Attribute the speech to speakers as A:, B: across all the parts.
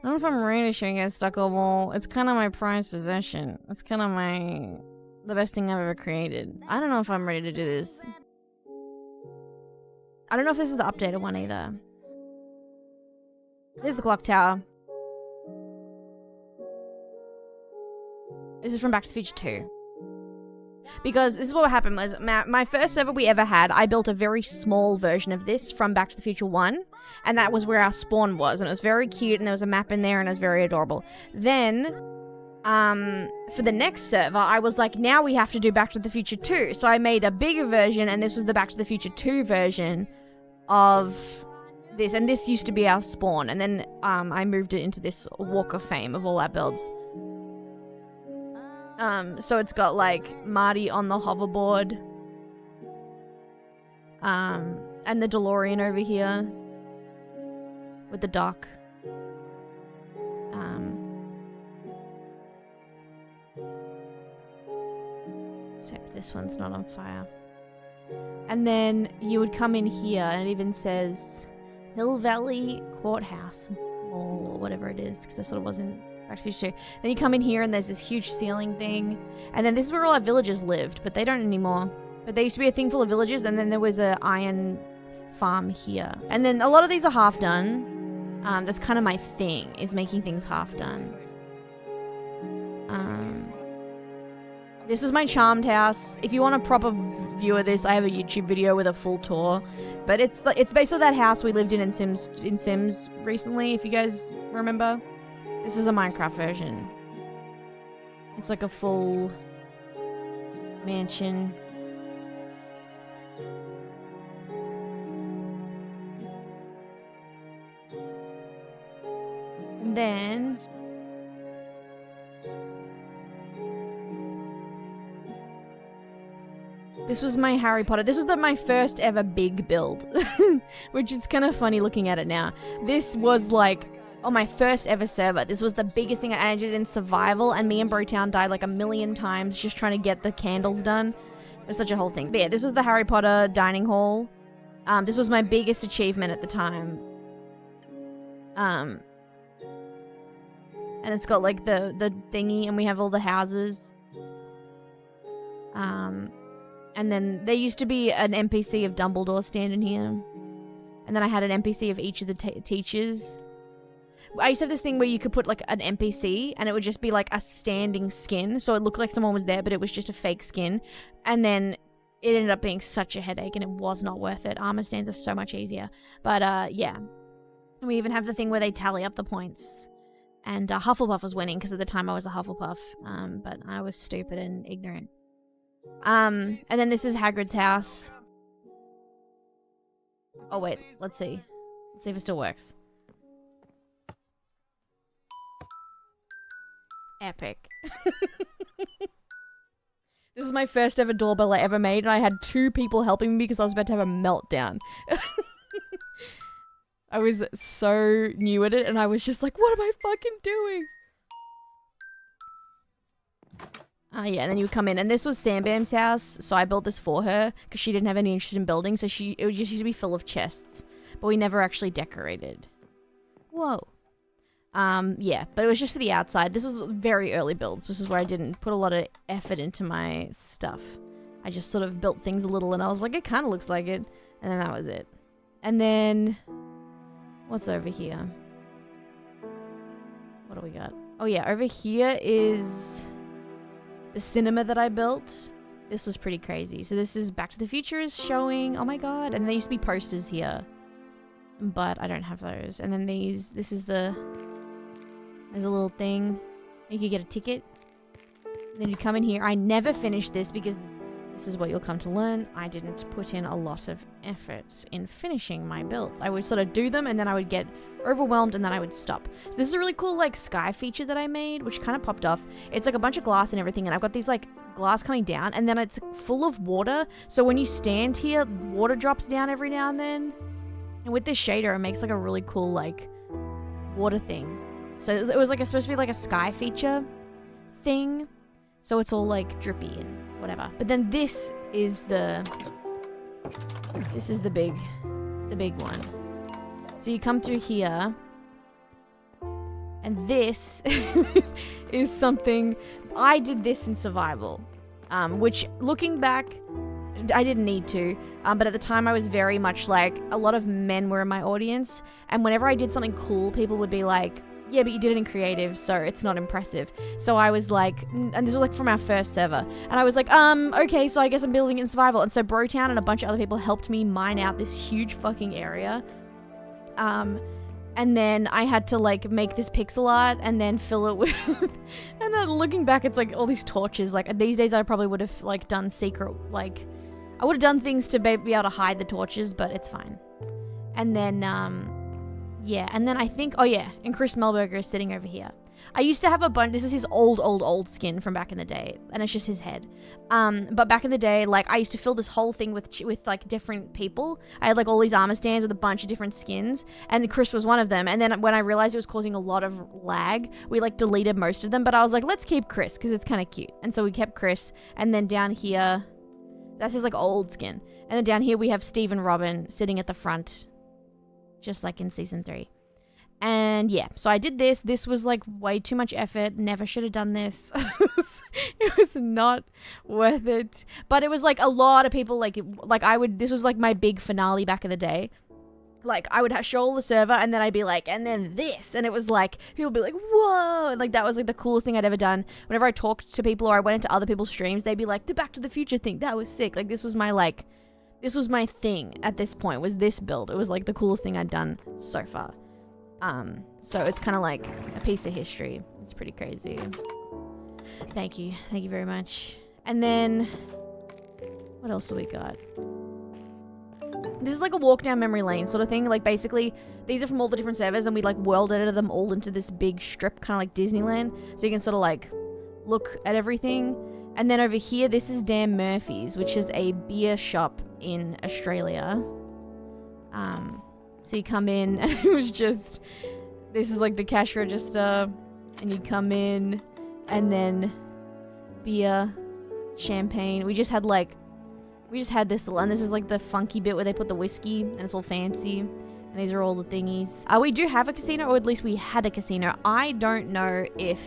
A: I don't know if I'm ready to show you guys Starcourt Wall. It's kind of my prized possession. It's kind of the best thing I've ever created. I don't know if I'm ready to do this. I don't know if this is the updated one either. There's the clock tower. This is from Back to the Future 2. Because this is what happened was, my first server we ever had, I built a very small version of this from Back to the Future 1, and that was where our spawn was, and it was very cute, and there was a map in there, and it was very adorable. Then, for the next server, I was like, now we have to do Back to the Future 2, so I made a bigger version, and this was the Back to the Future 2 version of this, and this used to be our spawn, and then I moved it into this Walk of Fame of all our builds. So it's got like Marty on the hoverboard, and the DeLorean over here with the dock. Except this one's not on fire. And then you would come in here, and it even says Hill Valley Courthouse Mall or whatever it is, because that's what it was in Back to the Future 2. Then you come in here and there's this huge ceiling thing. And then this is where all our villagers lived, but they don't anymore. But there used to be a thing full of villagers, and then there was an iron farm here. And then a lot of these are half done. That's kind of my thing, is making things half done. This is my charmed house. If you want a proper view of this, I have a YouTube video with a full tour. But it's basically that house we lived in Sims recently, if you guys remember. This is a Minecraft version. It's like a full mansion. And then this was my Harry Potter. This was my first ever big build, which is kind of funny looking at it now. This was like, on my first ever server, this was the biggest thing I did in survival, and me and Brotown died like 1,000,000 times just trying to get the candles done. It was such a whole thing. But yeah, this was the Harry Potter dining hall. This was my biggest achievement at the time. And it's got like the thingy, and we have all the houses. And then there used to be an NPC of Dumbledore standing here. And then I had an NPC of each of the teachers. I used to have this thing where you could put like an NPC and it would just be like a standing skin. So it looked like someone was there, but it was just a fake skin. And then it ended up being such a headache and it was not worth it. Armor stands are so much easier. But yeah. And we even have the thing where they tally up the points. And Hufflepuff was winning because at the time I was a Hufflepuff. But I was stupid and ignorant. And then this is Hagrid's house. Oh wait, let's see. Let's see if it still works. Epic. This is my first ever doorbell I ever made, and I had 2 people helping me because I was about to have a meltdown. I was so new at it, and I was just like, what am I fucking doing? Yeah, and then you would come in, and this was Sam Bam's house, so I built this for her, because she didn't have any interest in building, so it would just used to be full of chests, but we never actually decorated. Whoa. Yeah, but it was just for the outside. This was very early builds. This is where I didn't put a lot of effort into my stuff. I just sort of built things a little, and I was like, it kind of looks like it, and then that was it. And then, what's over here? What do we got? Oh yeah, over here is the cinema that I built. This was pretty crazy. So this is Back to the Future is showing. Oh my god. And there used to be posters here. But I don't have those. And then this is there's a little thing. You could get a ticket. Then you come in here. I never finished this because this is what you'll come to learn. I didn't put in a lot of effort in finishing my builds. I would sort of do them and then I would get overwhelmed and then I would stop. So this is a really cool like sky feature that I made, which kind of popped off. It's like a bunch of glass and everything, and I've got these like glass coming down and then it's full of water. So when you stand here, water drops down every now and then. And with this shader, it makes like a really cool like water thing. So it was like supposed to be like a sky feature thing. So it's all like drippy and whatever. But then this is the big one. So you come through here And this is something, I did this in survival, which looking back, I didn't need to, but at the time I was very much like, a lot of men were in my audience, and whenever I did something cool, people would be like, yeah, but you did it in creative, so it's not impressive. So I was like, and this was like from our first server, and I was like, okay, so I guess I'm building it in survival. And so Brotown and a bunch of other people helped me mine out this huge fucking area. And then I had to like make this pixel art and then fill it with, and then looking back, it's like all these torches. Like these days I probably would have like done secret, like I would have done things to be able to hide the torches, but it's fine. And then, yeah, and then I think, oh yeah, and Chris Melberger is sitting over here. I used to have a bunch, this is his old skin from back in the day, and it's just his head. But back in the day, like, I used to fill this whole thing with like, different people. I had, like, all these armor stands with a bunch of different skins, and Chris was one of them. And then when I realized it was causing a lot of lag, we, like, deleted most of them, but I was like, let's keep Chris, because it's kind of cute. And so we kept Chris, and then down here, that's his, like, old skin. And then down here, we have Steve and Robin sitting at the front, just like in Season 3. And yeah, so I did this. This was like way too much effort. Never should have done this. It was not worth it. But it was like a lot of people this was like my big finale back in the day. Like I would show all the server and then I'd be like, and then this. And it was like, people would be like, whoa. And like that was like the coolest thing I'd ever done. Whenever I talked to people or I went into other people's streams, they'd be like, the Back to the Future thing. That was sick. Like this was my thing at this point, was this build. It was like the coolest thing I'd done so far. So it's kind of like a piece of history. It's pretty crazy. Thank you very much. And then what else do we got? This is like a walk down memory lane sort of thing. Like basically these are from all the different servers and we like world edited them all into this big strip, kind of like Disneyland, so you can sort of like look at everything. And then over here, this is Dan Murphy's, which is a beer shop in Australia. So you come in and it was just, this is like the cash register, and you come in and then beer, champagne. We just had this little, and this is like the funky bit where they put the whiskey and it's all fancy. And these are all the thingies. We do have a casino, or at least we had a casino. I don't know if,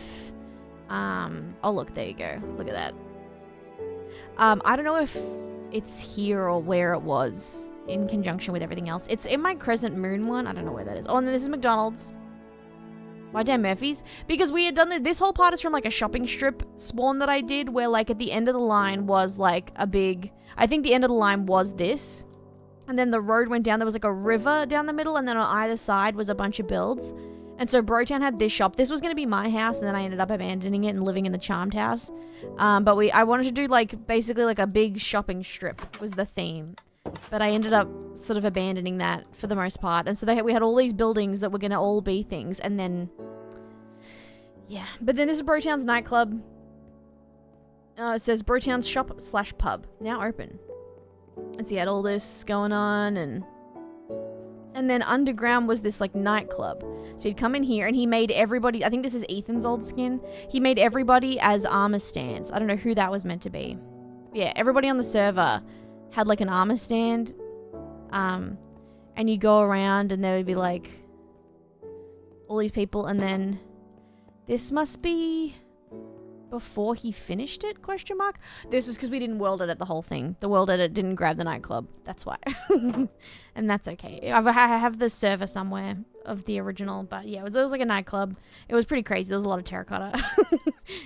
A: oh look, there you go. Look at that. I don't know if it's here or where it was in conjunction with everything else. It's in my Crescent Moon one. I don't know where that is. Oh, and then this is McDonald's. Why Dan Murphy's? Because we had done this whole part is from like a shopping strip spawn that I did where like at the end of the line was like a big, I think the end of the line was this. And then the road went down. There was like a river down the middle, and then on either side was a bunch of builds. And so Brotown had this shop. This was going to be my house, and then I ended up abandoning it and living in the Charmed house. But I wanted to do like basically like a big shopping strip was the theme. But I ended up sort of abandoning that for the most part. And so we had all these buildings that were going to all be things. And then, yeah. But then this is Brotown's nightclub. It says Brotown's shop/pub, now open. And so you had all this going on, and then underground was this like nightclub. So he'd come in here and he made everybody, I think this is Ethan's old skin. He made everybody as armor stands. I don't know who that was meant to be. Yeah, everybody on the server had like an armor stand. And you go around and there would be like all these people, and then this must be before he finished it, question mark? This is because we didn't world edit the whole thing. The world edit didn't grab the nightclub. That's why. And that's okay. I have the server somewhere of the original, but yeah, it was like a nightclub. It was pretty crazy. There was a lot of terracotta.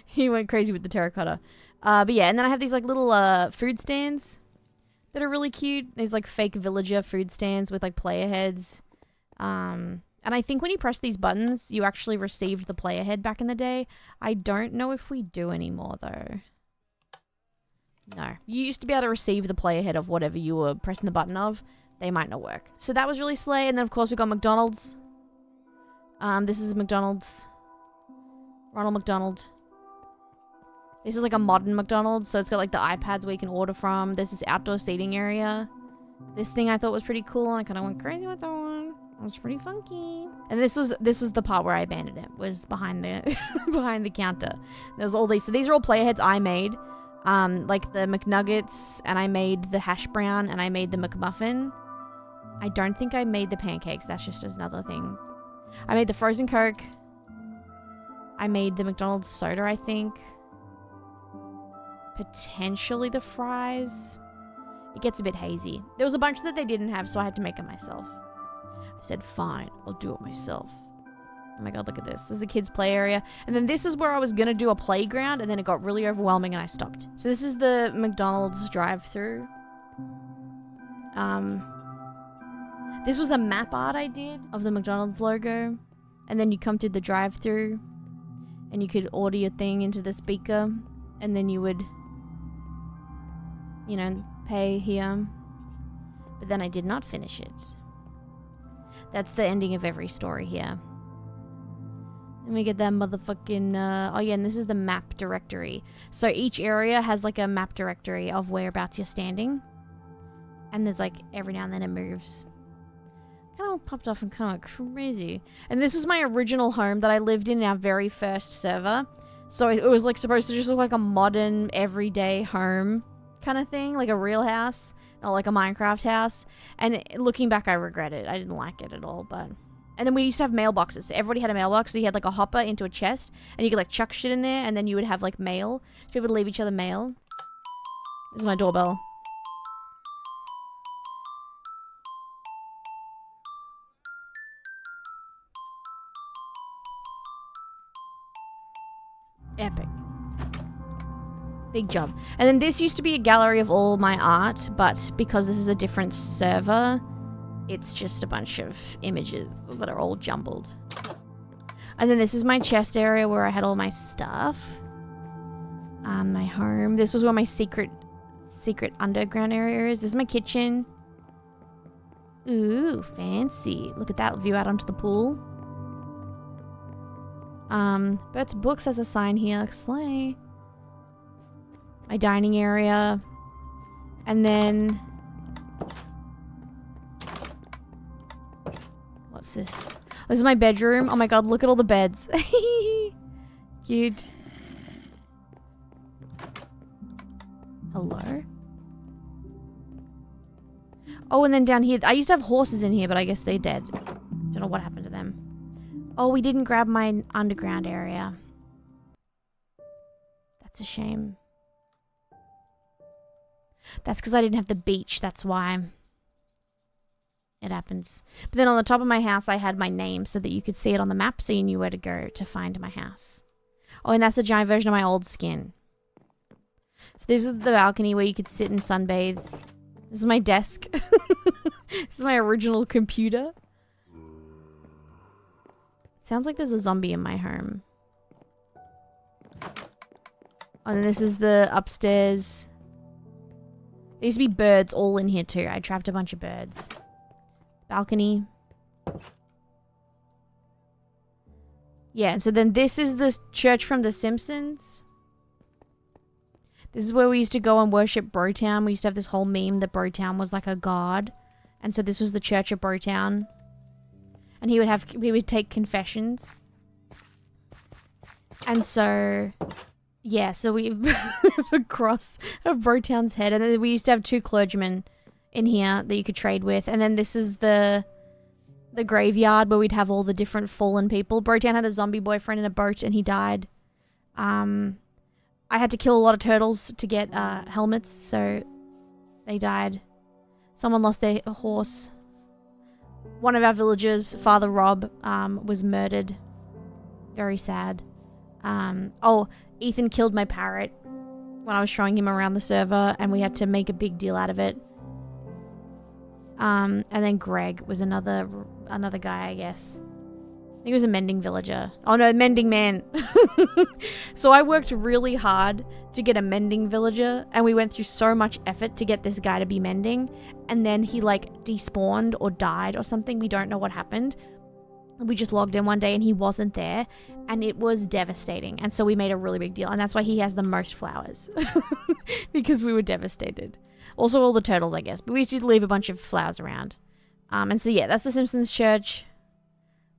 A: He went crazy with the terracotta. But yeah, and then I have these like little food stands that are really cute. These like fake villager food stands with like player heads. And I think when you press these buttons, you actually received the player head back in the day. I don't know if we do anymore, though. No. You used to be able to receive the player head of whatever you were pressing the button of. They might not work. So that was really slay. And then, of course, we got McDonald's. This is McDonald's. Ronald McDonald. This is like a modern McDonald's. So it's got like the iPads where you can order from. There's this outdoor seating area. This thing I thought was pretty cool. I kind of went crazy with that one. It was pretty funky. And this was the part where I abandoned it, was behind the behind the counter. There was all these. So these are all player heads I made. Like the McNuggets, and I made the hash brown, and I made the McMuffin. I don't think I made the pancakes. That's just another thing. I made the frozen Coke. I made the McDonald's soda, I think. Potentially the fries. It gets a bit hazy. There was a bunch that they didn't have, so I had to make it myself. I said, fine, I'll do it myself. Oh my god, look at this. This is a kids' play area. And then this is where I was gonna do a playground, and then it got really overwhelming and I stopped. So this is the McDonald's drive-thru. This was a map art I did of the McDonald's logo. And then you come through the drive-thru, and you could order your thing into the speaker, and then you would, you know, pay here. But then I did not finish it. That's the ending of every story here. Let me get that motherfucking, oh yeah, and this is the map directory. So each area has like a map directory of whereabouts you're standing. And there's like, every now and then it moves. Kind of popped off and kind of crazy. And this was my original home that I lived in our very first server. So it was like supposed to just look like a modern, everyday home kind of thing. Like a real house, not like a Minecraft house. And looking back, I regret it. I didn't like it at all, but... And then we used to have mailboxes. So everybody had a mailbox. So you had like a hopper into a chest. And you could like chuck shit in there. And then you would have like mail. People would leave each other mail. This is my doorbell. Epic. Big job. And then this used to be a gallery of all my art. But because this is a different server... It's just a bunch of images that are all jumbled. And then this is my chest area where I had all my stuff. My home. This was where my secret underground area is. This is my kitchen. Ooh, fancy. Look at that view out onto the pool. Bert's Books has a sign here. Slay. My dining area. And then... What's this? This is my bedroom. Oh my god, look at all the beds. Cute. Hello? Oh, and then down here, I used to have horses in here, but I guess they're dead. Don't know what happened to them. Oh, we didn't grab my underground area. That's a shame. That's because I didn't have the beach, that's why. It happens. But then on the top of my house, I had my name so that you could see it on the map so you knew where to go to find my house. Oh, and that's a giant version of my old skin. So this is the balcony where you could sit and sunbathe. This is my desk. This is my original computer. Sounds like there's a zombie in my home. Oh, and then this is the upstairs. There used to be birds all in here too. I trapped a bunch of birds. Balcony. Yeah, so then this is the church from The Simpsons. This is where we used to go and worship Brotown. We used to have this whole meme that Brotown was like a god. And so this was the church of Brotown. And he would take confessions. And so, yeah, so we have a cross of Brotown's head. And then we used to have 2 clergymen in here that you could trade with. And then this is the graveyard where we'd have all the different fallen people. Brotown had a zombie boyfriend in a boat and he died. I had to kill a lot of turtles to get helmets, so they died. Someone lost their horse. One of our villagers, Father Rob, was murdered. Very sad. Oh, Ethan killed my parrot when I was showing him around the server and we had to make a big deal out of it. And then Greg was another guy, I guess. I think he was a mending villager. Oh no, mending man. So I worked really hard to get a mending villager, and we went through so much effort to get this guy to be mending, and then he like despawned or died or something. We don't know what happened. We just logged in one day and he wasn't there, and it was devastating. And so we made a really big deal, and that's why he has the most flowers. Because we were devastated. Also all the turtles, I guess. But we used to leave a bunch of flowers around. And so yeah, that's the Simpsons church.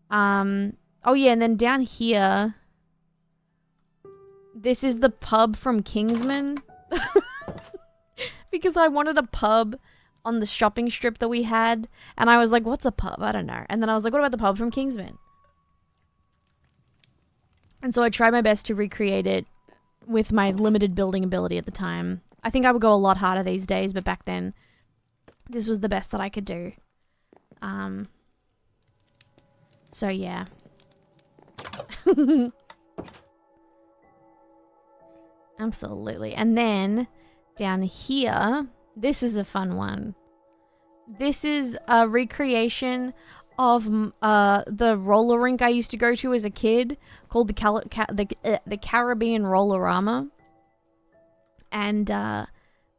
A: Oh yeah, and then down here, this is the pub from Kingsman. Because I wanted a pub on the shopping strip that we had. And I was like, what's a pub? I don't know. And then I was like, what about the pub from Kingsman? And so I tried my best to recreate it with my limited building ability at the time. I think I would go a lot harder these days, but back then, this was the best that I could do. So yeah. Absolutely. And then down here, this is a fun one. This is a recreation of the roller rink I used to go to as a kid called the Caribbean Rollerama. And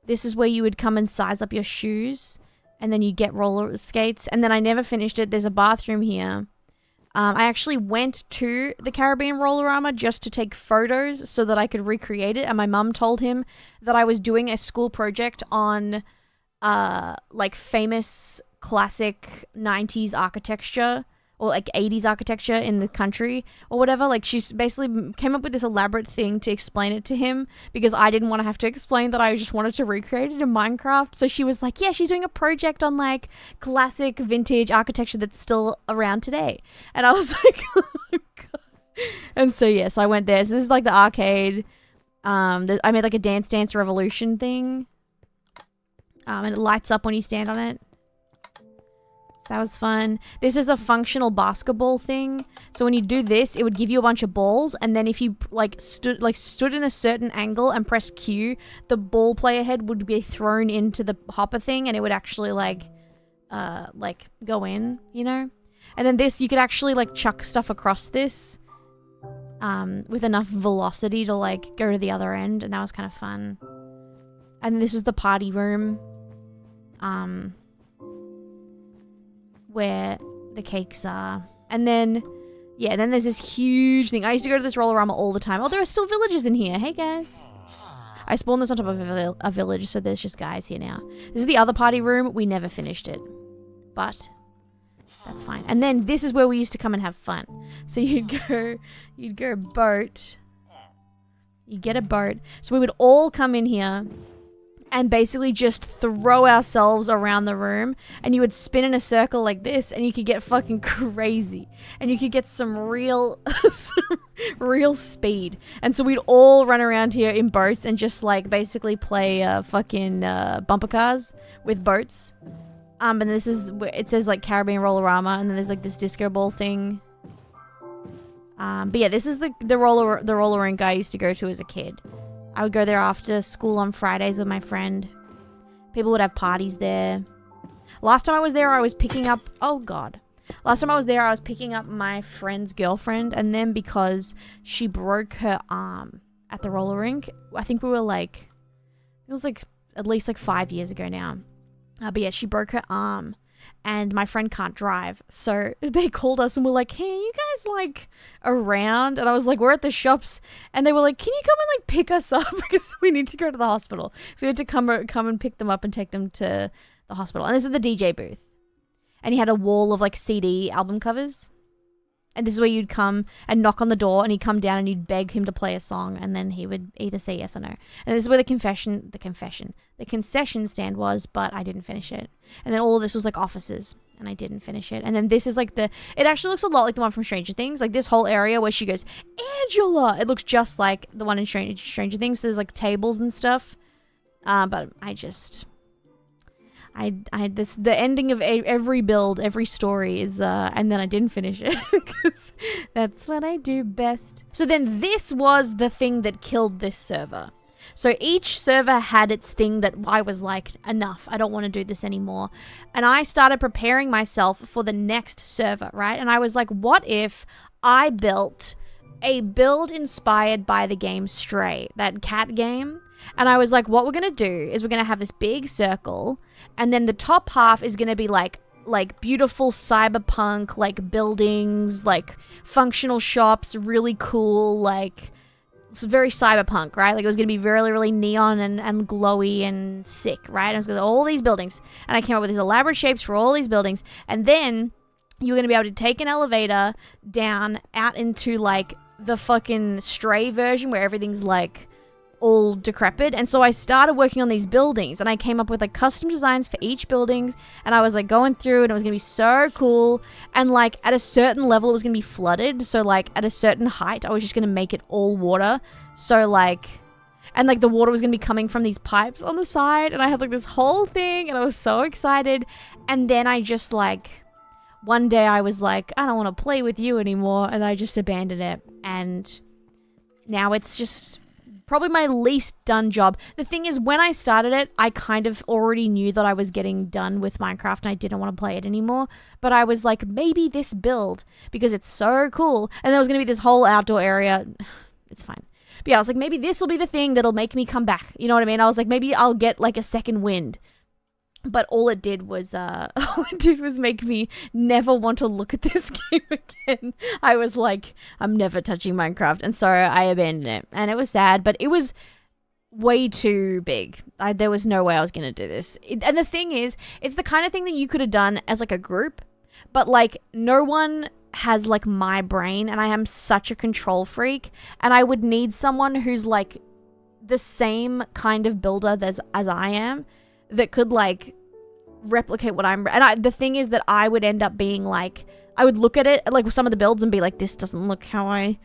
A: this is where you would come and size up your shoes and then you get roller skates. And then I never finished it. There's a bathroom here. I actually went to the Caribbean Rollerama just to take photos so that I could recreate it. And my mum told him that I was doing a school project on like famous classic 90s architecture or like 80s architecture in the country or whatever. Like she basically came up with this elaborate thing to explain it to him because I didn't want to have to explain that. I just wanted to recreate it in Minecraft. So she was like, yeah, she's doing a project on like classic vintage architecture that's still around today. And I was like, oh my God. And so yeah, so I went there. So this is like the arcade. I made like a Dance Dance Revolution thing. And it lights up when you stand on it. So that was fun. This is a functional basketball thing. So when you do this, it would give you a bunch of balls, and then if you stood in a certain angle and pressed Q, the ball player head would be thrown into the hopper thing, and it would actually like go in, you know. And then this, you could actually like chuck stuff across this, with enough velocity to like go to the other end, and that was kind of fun. And this was the party room. Where the cakes are. And then, yeah, then there's this huge thing. I used to go to this Rollerama all the time. Oh, there are still villagers in here. Hey, guys. I spawned this on top of a village, so there's just guys here now. This is the other party room. We never finished it. But that's fine. And then this is where we used to come and have fun. So you'd go boat. You get a boat. So we would all come in here and basically just throw ourselves around the room, and you would spin in a circle like this, and you could get fucking crazy, and you could get some real speed. And so we'd all run around here in boats and just like basically play fucking bumper cars with boats. And this is where it says like Caribbean Rollerama, and then there's like this disco ball thing. But yeah, this is the roller rink I used to go to as a kid. I would go there after school on Fridays with my friend. People would have parties there. Last time I was there, I was picking up... Oh, God. Last time I was there, I was picking up my friend's girlfriend. And then because she broke her arm at the roller rink, I think we were like... It was like at least like 5 years ago now. But yeah, she broke her arm. And my friend can't drive. So they called us and were like, hey, you guys like around? And I was like, we're at the shops. And they were like, can you come and like pick us up? Because we need to go to the hospital. So we had to come and pick them up and take them to the hospital. And this is the DJ booth. And he had a wall of like CD album covers. And this is where you'd come and knock on the door, and he'd come down and you'd beg him to play a song, and then he would either say yes or no. And this is where the concession stand was, but I didn't finish it. And then all of this was like offices, and I didn't finish it. And then this is like it actually looks a lot like the one from Stranger Things. Like this whole area where she goes, Angela! It looks just like the one in Stranger Things. So there's like tables and stuff. But the ending of every build, every story is, and then I didn't finish it because that's what I do best. So then this was the thing that killed this server. So each server had its thing that I was like, enough, I don't want to do this anymore. And I started preparing myself for the next server, right? And I was like, what if I built a build inspired by the game Stray, that cat game? And I was like, what we're going to do is we're going to have this big circle, and then the top half is going to be like beautiful cyberpunk, like buildings, like functional shops, really cool, like it's very cyberpunk, right? Like it was going to be really, really neon and glowy and sick, right? And it was going to all these buildings. And I came up with these elaborate shapes for all these buildings. And then you're going to be able to take an elevator down out into like the fucking Stray version where everything's like all decrepit. And so I started working on these buildings, and I came up with like custom designs for each building, and I was like going through, and it was gonna be so cool. And like at a certain level it was gonna be flooded, so like at a certain height I was just gonna make it all water. So like, and like the water was gonna be coming from these pipes on the side, and I had like this whole thing, and I was so excited. And then I just like, one day I was like, I don't want to play with you anymore, and I just abandoned it. And now it's just probably my least done job. The thing is, when I started it, I kind of already knew that I was getting done with Minecraft and I didn't want to play it anymore. But I was like, maybe this build, because it's so cool. And there was going to be this whole outdoor area. It's fine. But yeah, I was like, maybe this will be the thing that'll make me come back. You know what I mean? I was like, maybe I'll get like a second wind. But all it did was make me never want to look at this game again. I was like, I'm never touching Minecraft. And so I abandoned it. And it was sad, but it was way too big. There was no way I was going to do this. And the thing is, it's the kind of thing that you could have done as like a group, but like no one has like my brain, and I am such a control freak, and I would need someone who's like the same kind of builder as I am, that could like replicate what I'm, and the thing is that I would end up being like, I would look at it like with some of the builds and be like, this doesn't look how I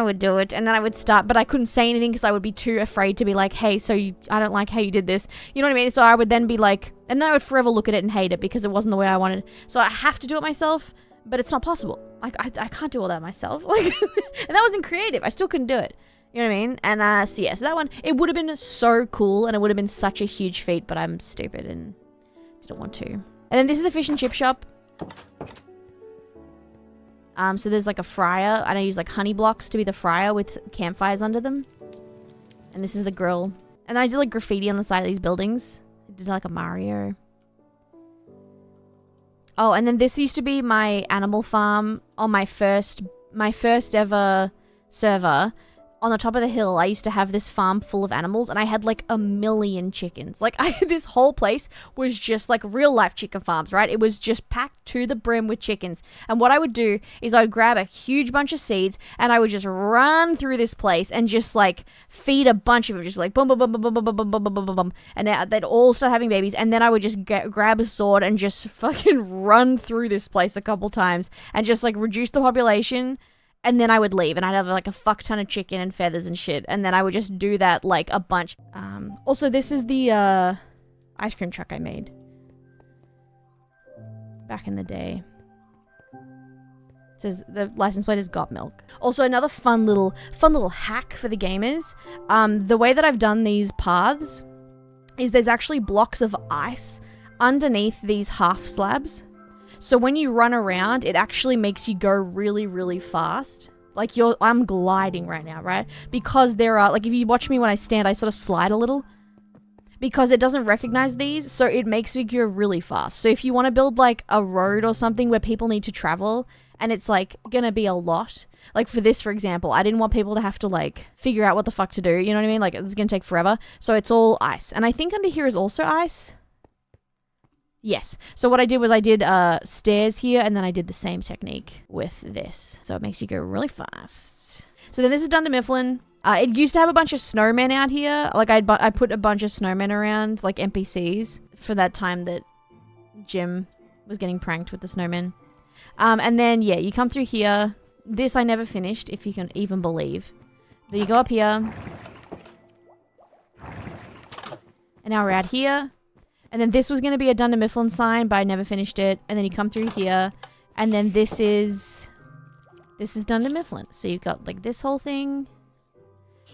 A: would do it, and then I would start, but I couldn't say anything because I would be too afraid to be like, hey, so I don't like how you did this, you know what I mean? So I would then be like, and then I would forever look at it and hate it because it wasn't the way I wanted. So I have to do it myself, but it's not possible. Like I can't do all that myself. Like, and that wasn't creative. I still couldn't do it. You know what I mean? And so yeah, so that one, it would have been so cool, and it would have been such a huge feat, but I'm stupid and didn't want to. And then this is a fish and chip shop. So there's like a fryer, and I use like honey blocks to be the fryer with campfires under them. And this is the grill. And then I did like graffiti on the side of these buildings. I did like a Mario. Oh, and then this used to be my animal farm on my first ever server. On the top of the hill, I used to have this farm full of animals, and I had like 1,000,000 chickens. Like this whole place was just like real life chicken farms, right? It was just packed to the brim with chickens. And what I would do is I would grab a huge bunch of seeds, and I would just run through this place and just like feed a bunch of them, just like boom, boom, boom, boom, boom, boom, boom, boom, boom, boom, boom, boom. And they'd all start having babies. And then I would just grab a sword and just fucking run through this place a couple times and just like reduce the population. And then I would leave, and I'd have like a fuck ton of chicken and feathers and shit. And then I would just do that like a bunch. Also, this is the ice cream truck I made back in the day. It says the license plate is Got Milk. Also, another fun little hack for the gamers. The way that I've done these paths is there's actually blocks of ice underneath these half slabs. So when you run around, it actually makes you go really, really fast. Like I'm gliding right now, right? Because there are, like if you watch me when I stand, I sort of slide a little. Because it doesn't recognize these, so it makes me go really fast. So if you want to build like a road or something where people need to travel, and it's like gonna be a lot. Like for this, for example, I didn't want people to have to like figure out what the fuck to do. You know what I mean? Like it's gonna take forever. So it's all ice. And I think under here is also ice. Yes. So what I did was I did stairs here, and then I did the same technique with this. So it makes you go really fast. So then this is Dunder Mifflin. It used to have a bunch of snowmen out here. Like I put a bunch of snowmen around, like NPCs, for that time that Jim was getting pranked with the snowmen. And then, yeah, you come through here. This I never finished, if you can even believe. But you go up here. And now we're out here. And then this was going to be a Dunder Mifflin sign, but I never finished it. And then you come through here. And then this is Dunder Mifflin. So you've got like this whole thing.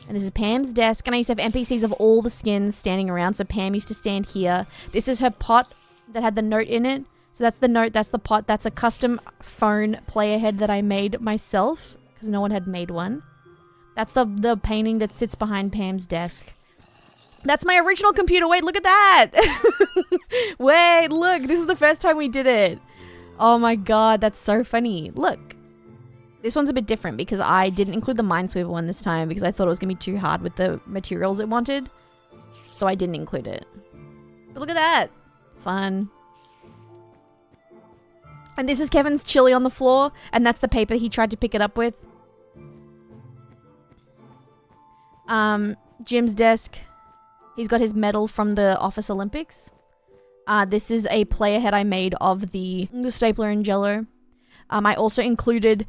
A: And this is Pam's desk. And I used to have NPCs of all the skins standing around. So Pam used to stand here. This is her pot that had the note in it. So that's the note. That's the pot. That's a custom phone player head that I made myself. Because no one had made one. That's the painting that sits behind Pam's desk. That's my original computer. Wait, look at that. Wait, look. This is the first time we did it. Oh my god, that's so funny. Look. This one's a bit different because I didn't include the Minesweeper one this time because I thought it was going to be too hard with the materials it wanted. So I didn't include it. But look at that. Fun. And this is Kevin's chili on the floor. And that's the paper he tried to pick it up with. Jim's desk. He's got his medal from the Office Olympics. This is a player head I made of the stapler and Jello. I also included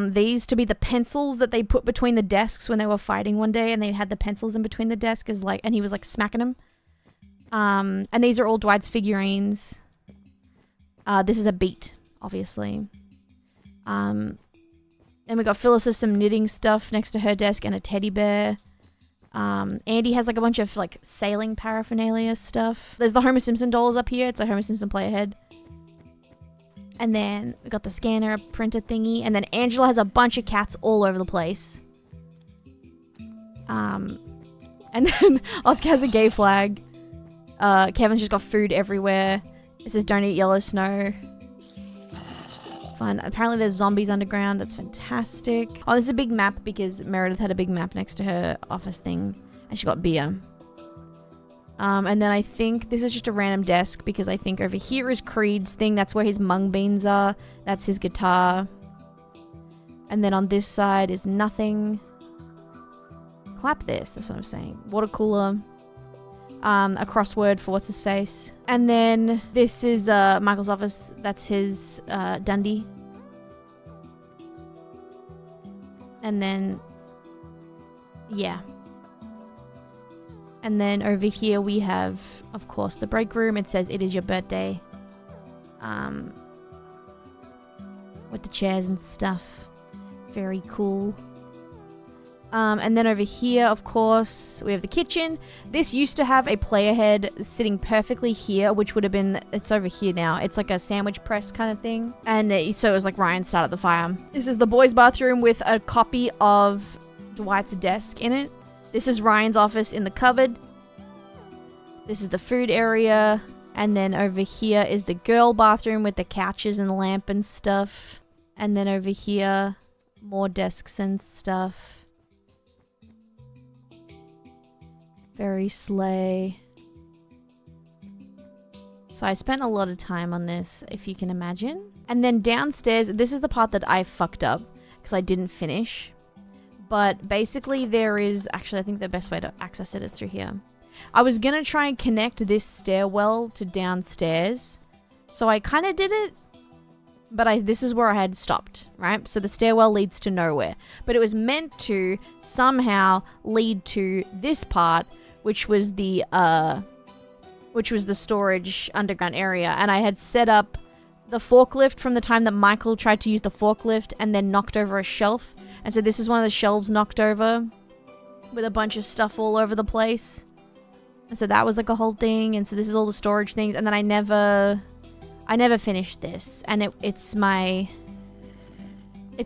A: these to be the pencils that they put between the desks when they were fighting one day, and they had the pencils in between the desks as like, and he was like smacking them. And these are all Dwight's figurines. This is a beat, obviously. And we got Phyllis some knitting stuff next to her desk and a teddy bear. Andy has like a bunch of like sailing paraphernalia stuff. There's the Homer Simpson dolls up here. It's a Homer Simpson player head. And then we got the scanner printer thingy. And then Angela has a bunch of cats all over the place. And then Oscar has a gay flag. Kevin's just got food everywhere. It says don't eat yellow snow. Fun. Apparently there's zombies underground. That's fantastic. Oh, this is a big map because Meredith had a big map next to her office thing. And she got beer. And then I think this is just a random desk because I think over here is Creed's thing. That's where his mung beans are. That's his guitar. And then on this side is nothing. Clap this. That's what I'm saying. Water cooler. A crossword for what's his face. And then this is Michael's office. That's his Dundee. And then yeah. And then over here we have, of course, the break room. It says it is your birthday. With the chairs and stuff. Very cool. And then over here, of course, we have the kitchen. This used to have a player head sitting perfectly here, which would have been, it's over here now. It's like a sandwich press kind of thing. And so it was like Ryan started the fire. This is the boys' bathroom with a copy of Dwight's desk in it. This is Ryan's office in the cupboard. This is the food area. And then over here is the girl bathroom with the couches and lamp and stuff. And then over here, more desks and stuff. Very slay. So I spent a lot of time on this, if you can imagine. And then downstairs, this is the part that I fucked up because I didn't finish. But basically there is, actually I think the best way to access it is through here. I was going to try and connect this stairwell to downstairs. So I kind of did it. But this is where I had stopped, right? So the stairwell leads to nowhere. But it was meant to somehow lead to this part, which was the storage underground area. And I had set up the forklift from the time that Michael tried to use the forklift and then knocked over a shelf. And so this is one of the shelves knocked over with a bunch of stuff all over the place. And so that was like a whole thing. And so this is all the storage things. And then I never finished this. And it's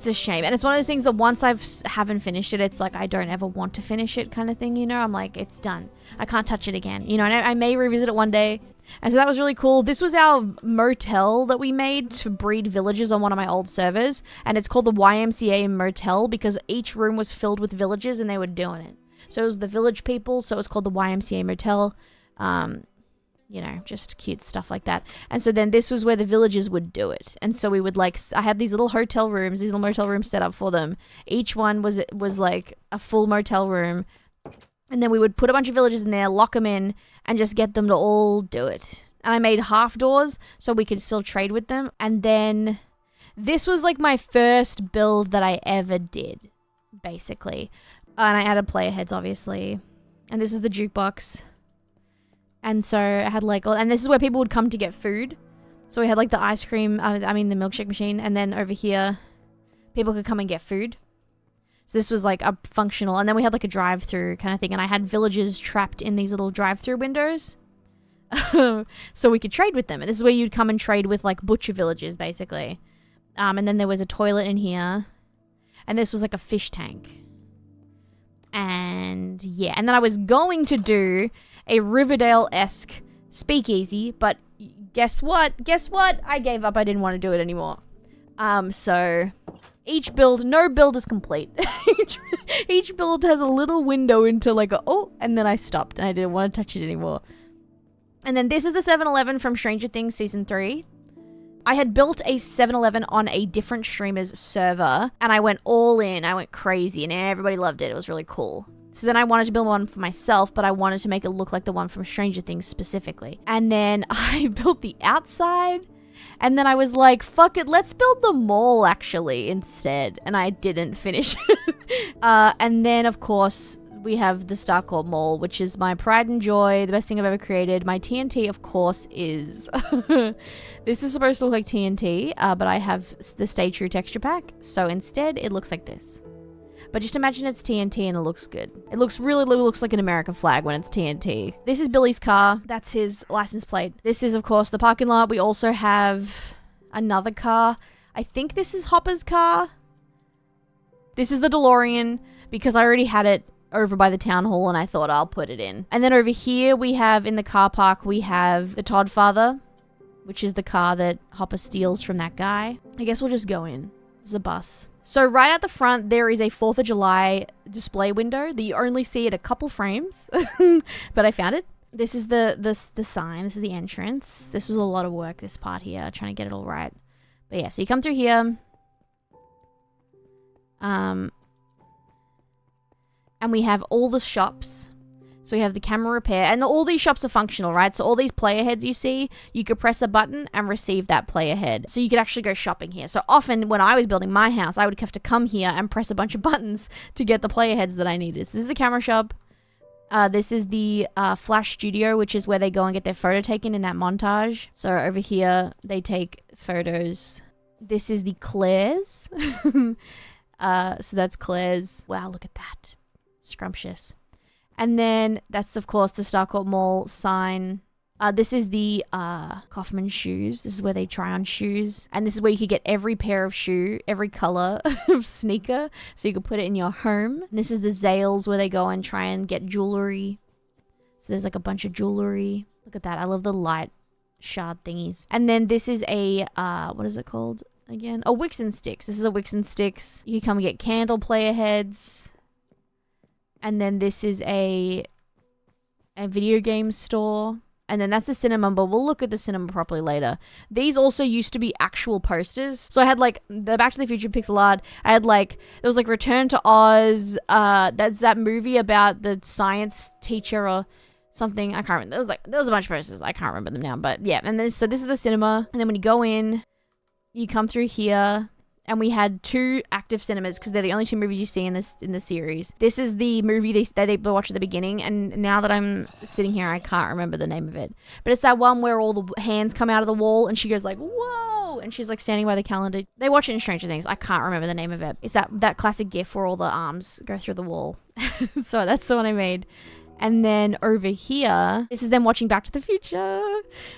A: a shame. And it's one of those things that once I haven't finished it, it's like I don't ever want to finish it kind of thing, you know? I'm like, it's done. I can't touch it again, you know? And I may revisit it one day. And so that was really cool. This was our motel that we made to breed villagers on one of my old servers. And it's called the YMCA Motel because each room was filled with villagers and they were doing it. So it was the village people. So it was called the YMCA Motel. You know, just cute stuff like that. And so then this was where the villagers would do it. And so we would like, I had these little hotel rooms, these little motel rooms set up for them. Each one was like a full motel room. And then we would put a bunch of villagers in there, lock them in, and just get them to all do it. And I made half doors so we could still trade with them. And then this was like my first build that I ever did, basically. And I added player heads, obviously. And this is the jukebox. And so I had like, and this is where people would come to get food. So we had like the ice cream, the milkshake machine. And then over here, people could come and get food. So this was like a functional, and then we had like a drive-through kind of thing. And I had villagers trapped in these little drive-through windows. So we could trade with them. And this is where you'd come and trade with like butcher villagers, basically. And then there was a toilet in here. And this was like a fish tank. And yeah, and then I was going to do a Riverdale-esque speakeasy, but guess what? I gave up. I didn't want to do it anymore. So each build, no build is complete. each build has a little window into like and then I stopped and I didn't want to touch it anymore. And then this is the 7-Eleven from Stranger Things Season 3. I had built a 7-Eleven on a different streamer's server and I went all in. I went crazy and everybody loved it. It was really cool. So then I wanted to build one for myself, but I wanted to make it look like the one from Stranger Things specifically. And then I built the outside. And then I was like, fuck it, let's build the mall actually instead. And I didn't finish it. And then, of course, we have the Starcourt Mall, which is my pride and joy, the best thing I've ever created. My TNT, of course, is... This is supposed to look like TNT, but I have the Stay True texture pack. So instead, it looks like this. But just imagine it's TNT and it looks good. It looks like an American flag when it's TNT. This is Billy's car. That's his license plate. This is, of course, the parking lot. We also have another car. I think this is Hopper's car. This is the DeLorean because I already had it over by the town hall and I thought I'll put it in. And then over here we have, in the car park, we have the Toddfather, which is the car that Hopper steals from that guy. I guess we'll just go in. There's a bus. So right at the front, there is a 4th of July display window that you only see at a couple frames, but I found it. This is the sign. This is the entrance. This was a lot of work, this part here, trying to get it all right. But yeah, so you come through here. And we have all the shops. So we have the camera repair, and all these shops are functional, right? So all these player heads you see, you could press a button and receive that player head. So you could actually go shopping here. So often when I was building my house, I would have to come here and press a bunch of buttons to get the player heads that I needed. So this is the camera shop. This is the Flash Studio, which is where they go and get their photo taken in that montage. So over here, they take photos. This is the Claire's. So that's Claire's. Wow, look at that. Scrumptious. And then that's, of course, the Starcourt Mall sign. This is the Kaufman shoes. This is where they try on shoes. And this is where you could get every pair of shoe, every color of sneaker. So you could put it in your home. And this is the Zales where they go and try and get jewelry. So there's like a bunch of jewelry. Look at that. I love the light shard thingies. And then this is a, what is it called again? A Wicks and Sticks. This is a Wicks and Sticks. You can come and get candle player heads. And then this is a video game store. And then that's the cinema, but we'll look at the cinema properly later. These also used to be actual posters. So I had like the Back to the Future pixel art. I had like, there was like Return to Oz. That's that movie about the science teacher or something. I can't remember. There was a bunch of posters. I can't remember them now, but yeah. And then, so this is the cinema. And then when you go in, you come through here. And we had 2 active cinemas because they're the only 2 movies you see in this series. This is the movie they watch at the beginning, and now that I'm sitting here, I can't remember the name of it. But it's that one where all the hands come out of the wall, and she goes like, "Whoa!" and she's like standing by the calendar. They watch it in Stranger Things. I can't remember the name of it. It's that classic GIF where all the arms go through the wall. So that's the one I made. And then over here, this is them watching Back to the Future.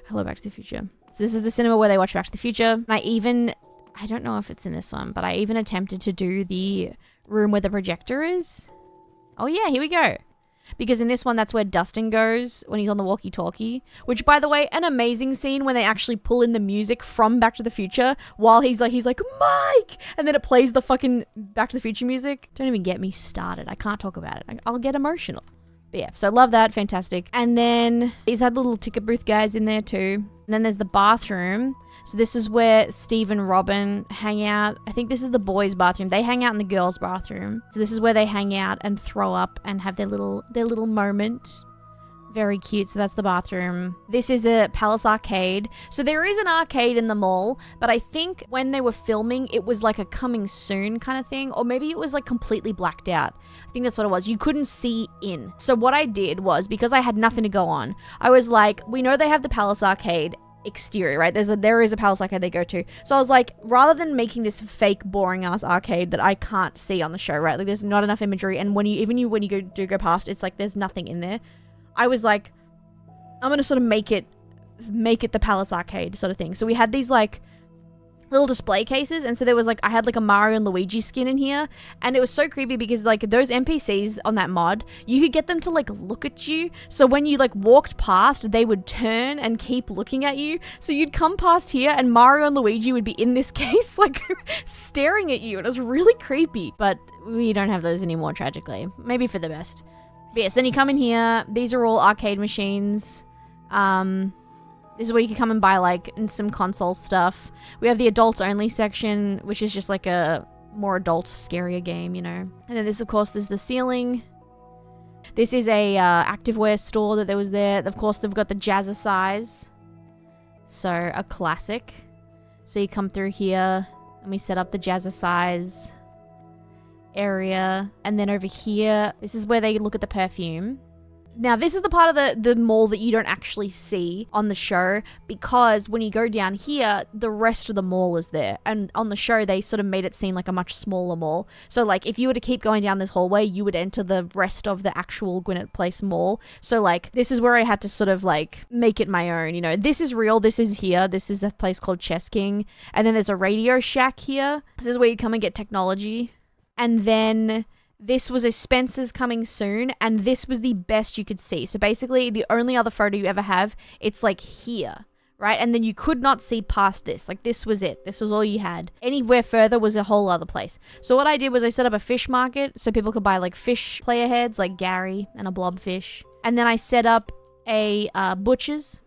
A: Hello, Back to the Future. So this is the cinema where they watch Back to the Future. And I don't know if it's in this one, but I even attempted to do the room where the projector is. Oh yeah, here we go. Because in this one, that's where Dustin goes when he's on the walkie-talkie. Which, by the way, an amazing scene when they actually pull in the music from Back to the Future while he's like, Mike! And then it plays the fucking Back to the Future music. Don't even get me started. I can't talk about it. I'll get emotional. But yeah, so love that. Fantastic. And then these had little ticket booth guys in there too. And then there's the bathroom. So this is where Steve and Robin hang out. I think this is the boys' bathroom. They hang out in the girls' bathroom. So this is where they hang out and throw up and have their little moment. Very cute. So that's the bathroom. This is a Palace Arcade. So there is an arcade in the mall, but I think when they were filming, it was like a coming soon kind of thing. Or maybe it was like completely blacked out. I think that's what it was. You couldn't see in. So what I did was, because I had nothing to go on, I was like, we know they have the Palace Arcade exterior, right? There is a Palace Arcade they go to. So I was like, rather than making this fake boring ass arcade that I can't see on the show, right? Like there's not enough imagery, and when you go past, it's like there's nothing in there. I was like, I'm gonna sort of make it the Palace Arcade sort of thing. So we had these like little display cases, and so there was like, I had like a Mario and Luigi skin in here, and it was so creepy because like those NPCs on that mod, you could get them to like look at you. So when you like walked past, they would turn and keep looking at you. So you'd come past here and Mario and Luigi would be in this case like staring at you, and it was really creepy. But we don't have those anymore, tragically. Maybe for the best. But yes, then you come in here. These are all arcade machines. This is where you can come and buy like some console stuff. We have the adults only section, which is just like a more adult, scarier game, you know. And then this, of course, there's the ceiling. This is a activewear store that was there. Of course, they've got the Jazzercise. So, a classic. So you come through here and we set up the Jazzercise area. And then over here, this is where they look at the perfume. Now, this is the part of the mall that you don't actually see on the show, because when you go down here, the rest of the mall is there. And on the show, they sort of made it seem like a much smaller mall. So, like, if you were to keep going down this hallway, you would enter the rest of the actual Gwinnett Place mall. So, like, this is where I had to sort of, like, make it my own. You know, this is real. This is here. This is the place called Chess King. And then there's a Radio Shack here. This is where you come and get technology. And then this was a Spencer's coming soon, and this was the best you could see. So basically, the only other photo you ever have, it's like here, right? And then you could not see past this. Like, this was it. This was all you had. Anywhere further was a whole other place. So what I did was I set up a fish market so people could buy, like, fish player heads, like Gary and a blobfish. And then I set up a butcher's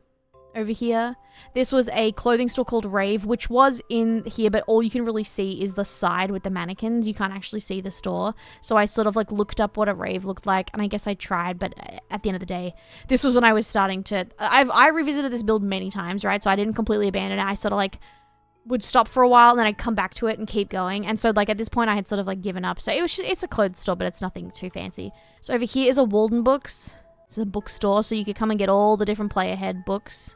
A: over here. This was a clothing store called Rave, which was in here, but all you can really see is the side with the mannequins. You can't actually see the store. So I sort of like looked up what a Rave looked like, and I guess I tried, but at the end of the day, this was when I was starting to... I revisited this build many times, right? So I didn't completely abandon it. I sort of like would stop for a while, and then I'd come back to it and keep going. And so like at this point, I had sort of like given up. So it's a clothes store, but it's nothing too fancy. So over here is a Walden Books. It's a bookstore, so you could come and get all the different player head books.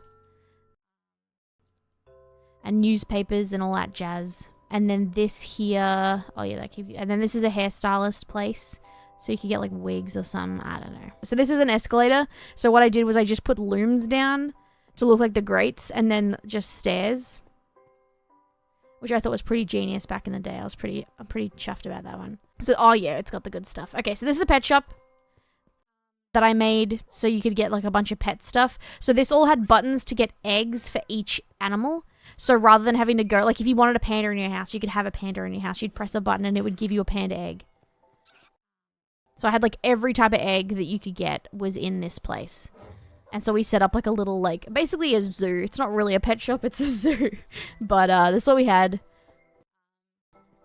A: And newspapers and all that jazz. And then this here... Oh, yeah, and then this is a hairstylist place. So you could get, like, wigs or something. I don't know. So this is an escalator. So what I did was I just put looms down to look like the grates. And then just stairs. Which I thought was pretty genius back in the day. I'm pretty chuffed about that one. So, oh, yeah, it's got the good stuff. Okay, so this is a pet shop that I made so you could get, like, a bunch of pet stuff. So this all had buttons to get eggs for each animal. So rather than having to go, like if you wanted a panda in your house, you could have a panda in your house. You'd press a button and it would give you a panda egg. So I had like every type of egg that you could get was in this place. And so we set up like a little, like, basically a zoo. It's not really a pet shop, it's a zoo. But that's what we had.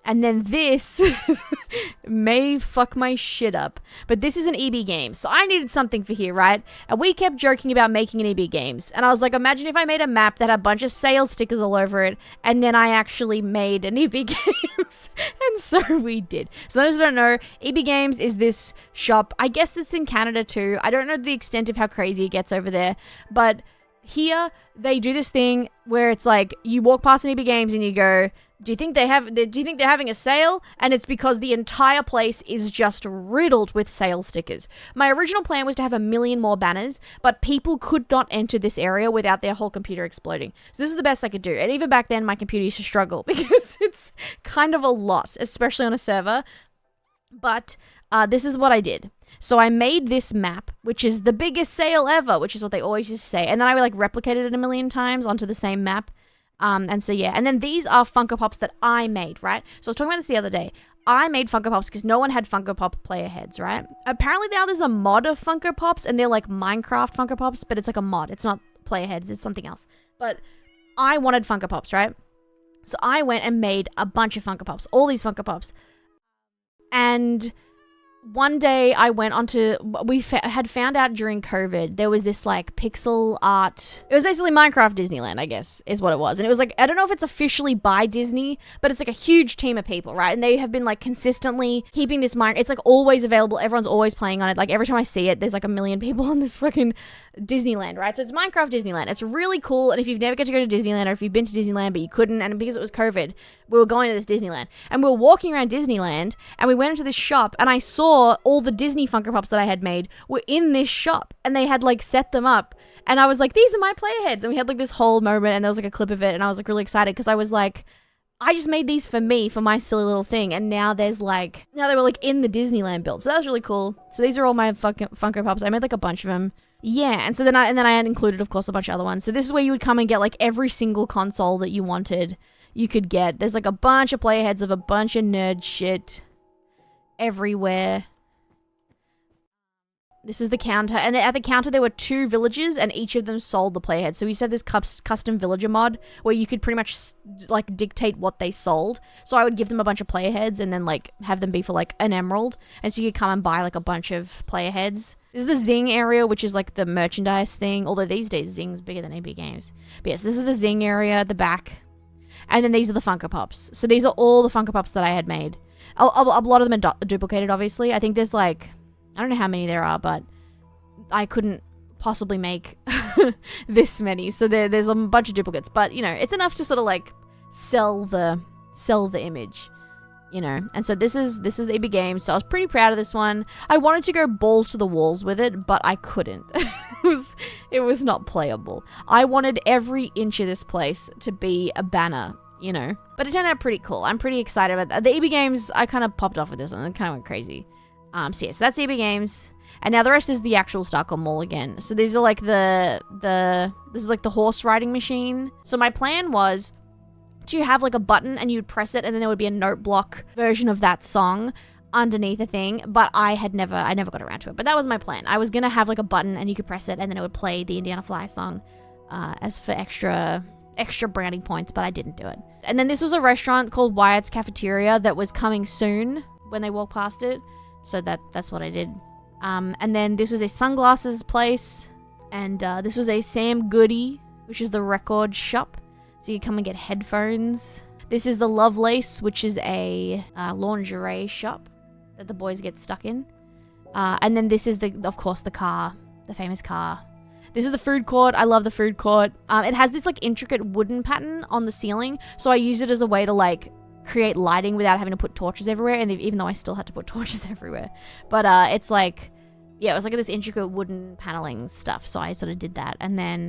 A: And then this may fuck my shit up. But this is an EB game. So I needed something for here, right? And we kept joking about making an EB games. And I was like, imagine if I made a map that had a bunch of sales stickers all over it. And then I actually made an EB games. And so we did. So those who don't know, EB Games is this shop. I guess it's in Canada too. I don't know the extent of how crazy it gets over there. But here, they do this thing where it's like, you walk past an EB Games and you go... Do you think they're having a sale? And it's because the entire place is just riddled with sale stickers. My original plan was to have 1 million more banners, but people could not enter this area without their whole computer exploding. So this is the best I could do. And even back then, my computer used to struggle because it's kind of a lot, especially on a server. But this is what I did. So I made this map, which is the biggest sale ever, which is what they always just say. And then I like replicated it 1 million times onto the same map. And so, yeah. And then these are Funko Pops that I made, right? So I was talking about this the other day. I made Funko Pops because no one had Funko Pop player heads, right? Apparently now there's a mod of Funko Pops, and they're like Minecraft Funko Pops, but it's like a mod. It's not player heads. It's something else. But I wanted Funko Pops, right? So I went and made a bunch of Funko Pops. All these Funko Pops. And... one day I went onto, we had found out during COVID, there was this like pixel art. It was basically Minecraft Disneyland, I guess, is what it was. And it was like, I don't know if it's officially by Disney, but it's like a huge team of people, right? And they have been like consistently keeping this it's like always available. Everyone's always playing on it. Like every time I see it, there's like 1 million people on this fucking Disneyland, right? So it's Minecraft Disneyland. It's really cool. And if you've never got to go to Disneyland, or if you've been to Disneyland but you couldn't, and because it was COVID, we were going to this Disneyland. And we were walking around Disneyland, and we went into this shop, and I saw all the Disney Funko Pops that I had made were in this shop, and they had like set them up. And I was like, these are my player heads. And we had like this whole moment, and there was like a clip of it, and I was like really excited because I was like, I just made these for me, for my silly little thing. And now there's like, now they were like in the Disneyland build. So that was really cool. So these are all my Funko Pops. I made like a bunch of them. Yeah, and so then I had included, of course, a bunch of other ones. So this is where you would come and get like every single console that you wanted. You could get. There's like a bunch of player heads of a bunch of nerd shit everywhere. This is the counter, and at the counter there were 2 villages, and each of them sold the player head. So we used to have this custom villager mod where you could pretty much like dictate what they sold. So I would give them a bunch of player heads and then like have them be for like an emerald, and so you could come and buy like a bunch of player heads. This is the Zing area, which is like the merchandise thing, although these days Zing's bigger than AB Games. But yes, this is the Zing area at the back, and then these are the Funko Pops. So these are all the Funko Pops that I had made. A lot of them are duplicated, obviously. I think there's like, I don't know how many there are, but I couldn't possibly make this many. So there's a bunch of duplicates, but you know, it's enough to sort of like sell the image, you know. And so this is the EB Games. So I was pretty proud of this one. I wanted to go balls to the walls with it, but I couldn't. it was not playable. I wanted every inch of this place to be a banner, you know. But it turned out pretty cool. I'm pretty excited about that. The EB Games, I kind of popped off with this one. It kind of went crazy. So yeah, so that's EB Games. And now the rest is the actual Starcourt Mall again. So these are like this is like the horse riding machine. So my plan was to have like a button and you'd press it and then there would be a note block version of that song underneath a thing. But I never got around to it. But that was my plan. I was going to have like a button and you could press it and then it would play the Indiana Fly song as for extra brownie points, but I didn't do it. And then this was a restaurant called Wyatt's Cafeteria that was coming soon when they walked past it. So that's what I did. And then this was a sunglasses place, and this was a Sam Goody, which is the record shop, so you come and get headphones. This is the Lovelace, which is a lingerie shop that the boys get stuck in. And then this is of course the car, the famous car. This is the food court. I love the food court. It has this like intricate wooden pattern on the ceiling, so I use it as a way to like create lighting without having to put torches everywhere, and even though I still had to put torches everywhere. But it's like, yeah, it was like this intricate wooden paneling stuff, so I sort of did that. And then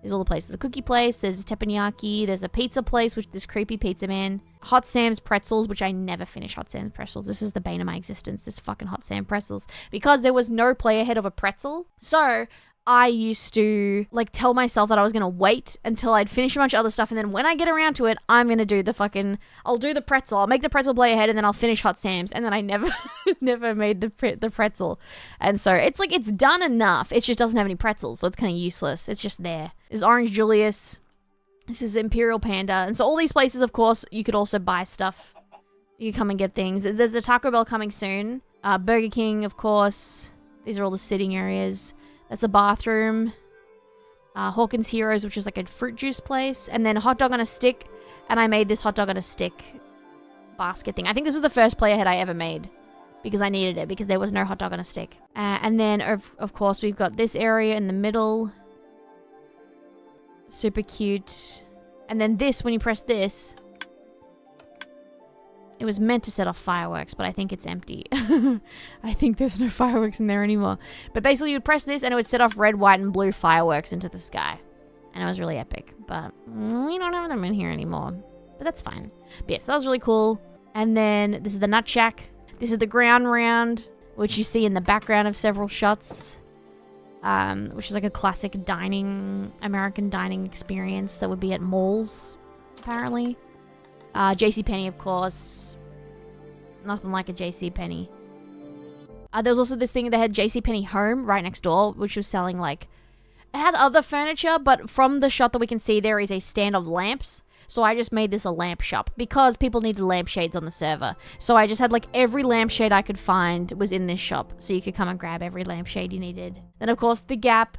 A: there's all the places. A cookie place, there's a teppanyaki, there's a pizza place, which this creepy pizza man. Hot Sam's pretzels, which I never finish Hot Sam's pretzels. This is the bane of my existence, this fucking Hot Sam pretzels. Because there was no player head of a pretzel, so I used to like tell myself that I was going to wait until I'd finish a bunch of other stuff, and then when I get around to it, I'm going to do I'll do the pretzel. I'll make the pretzel play ahead, and then I'll finish Hot Sam's, and then I never made the pretzel. And so it's like, it's done enough. It just doesn't have any pretzels, so it's kind of useless. It's just there. There's Orange Julius. This is Imperial Panda. And so all these places, of course, you could also buy stuff. You can come and get things. There's a Taco Bell coming soon. Burger King, of course. These are all the sitting areas. That's a bathroom. Hawkins Heroes, which is like a fruit juice place. And then Hot Dog on a Stick. And I made this Hot Dog on a Stick basket thing. I think this was the first player head I ever made, because I needed it, because there was no Hot Dog on a Stick. And then, of course, we've got this area in the middle. Super cute. And then this, when you press this, it was meant to set off fireworks, but I think it's empty. I think there's no fireworks in there anymore. But basically, you'd press this and it would set off red, white, and blue fireworks into the sky. And it was really epic. But we don't have them in here anymore. But that's fine. But yes, that was really cool. And then this is the Nut Shack. This is the ground round, which you see in the background of several shots. Which is like a classic American dining experience that would be at malls, apparently. JCPenney, of course. Nothing like a JCPenney. There was also this thing that had JCPenney Home right next door, which was selling like... It had other furniture, but from the shot that we can see, there is a stand of lamps. So I just made this a lamp shop because people needed lampshades on the server. So I just had like every lampshade I could find was in this shop. So you could come and grab every lampshade you needed. Then of course the Gap,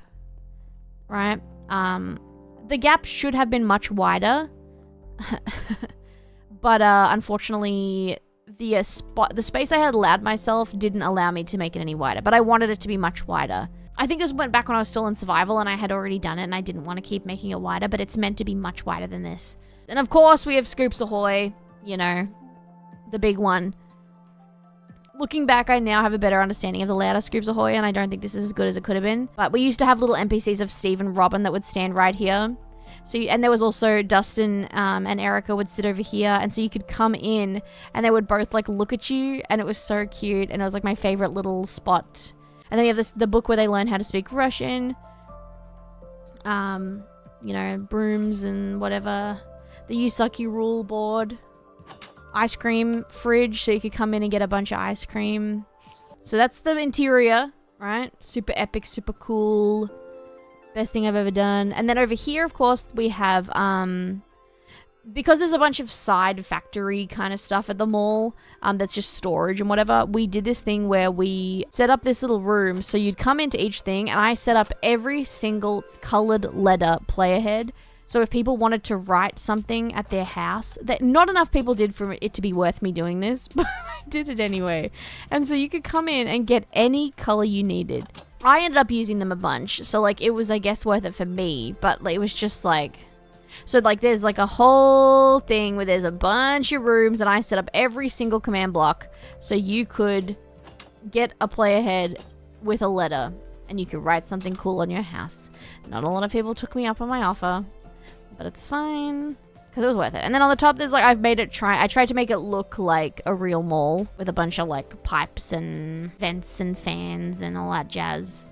A: right? The Gap should have been much wider. But unfortunately, the space I had allowed myself didn't allow me to make it any wider. But I wanted it to be much wider. I think this went back when I was still in survival and I had already done it and I didn't want to keep making it wider. But it's meant to be much wider than this. And of course, we have Scoops Ahoy, you know, the big one. Looking back, I now have a better understanding of the layout of Scoops Ahoy, and I don't think this is as good as it could have been. But we used to have little NPCs of Steve and Robin that would stand right here. So, and there was also Dustin and Erica would sit over here, and so you could come in, and they would both like look at you, and it was so cute, and it was like my favorite little spot. And then we have the book where they learn how to speak Russian. You know, brooms and whatever. The You Suck You Rule board. Ice cream fridge, so you could come in and get a bunch of ice cream. So that's the interior, right? Super epic, super cool. Best thing I've ever done. And then over here, of course, we have, because there's a bunch of side factory kind of stuff at the mall, that's just storage and whatever, we did this thing where we set up this little room. So you'd come into each thing, and I set up every single colored letter player head. So if people wanted to write something at their house, that not enough people did for it to be worth me doing this, but I did it anyway. And so you could come in and get any color you needed. I ended up using them a bunch, so like it was, I guess, worth it for me, but like, it was just like, so like there's like a whole thing where there's a bunch of rooms, and I set up every single command block so you could get a player head with a letter and you could write something cool on your house. Not a lot of people took me up on my offer, but it's fine because it was worth it. And then on the top, there's like, I tried to make it look like a real mall with a bunch of like pipes and vents and fans and all that jazz.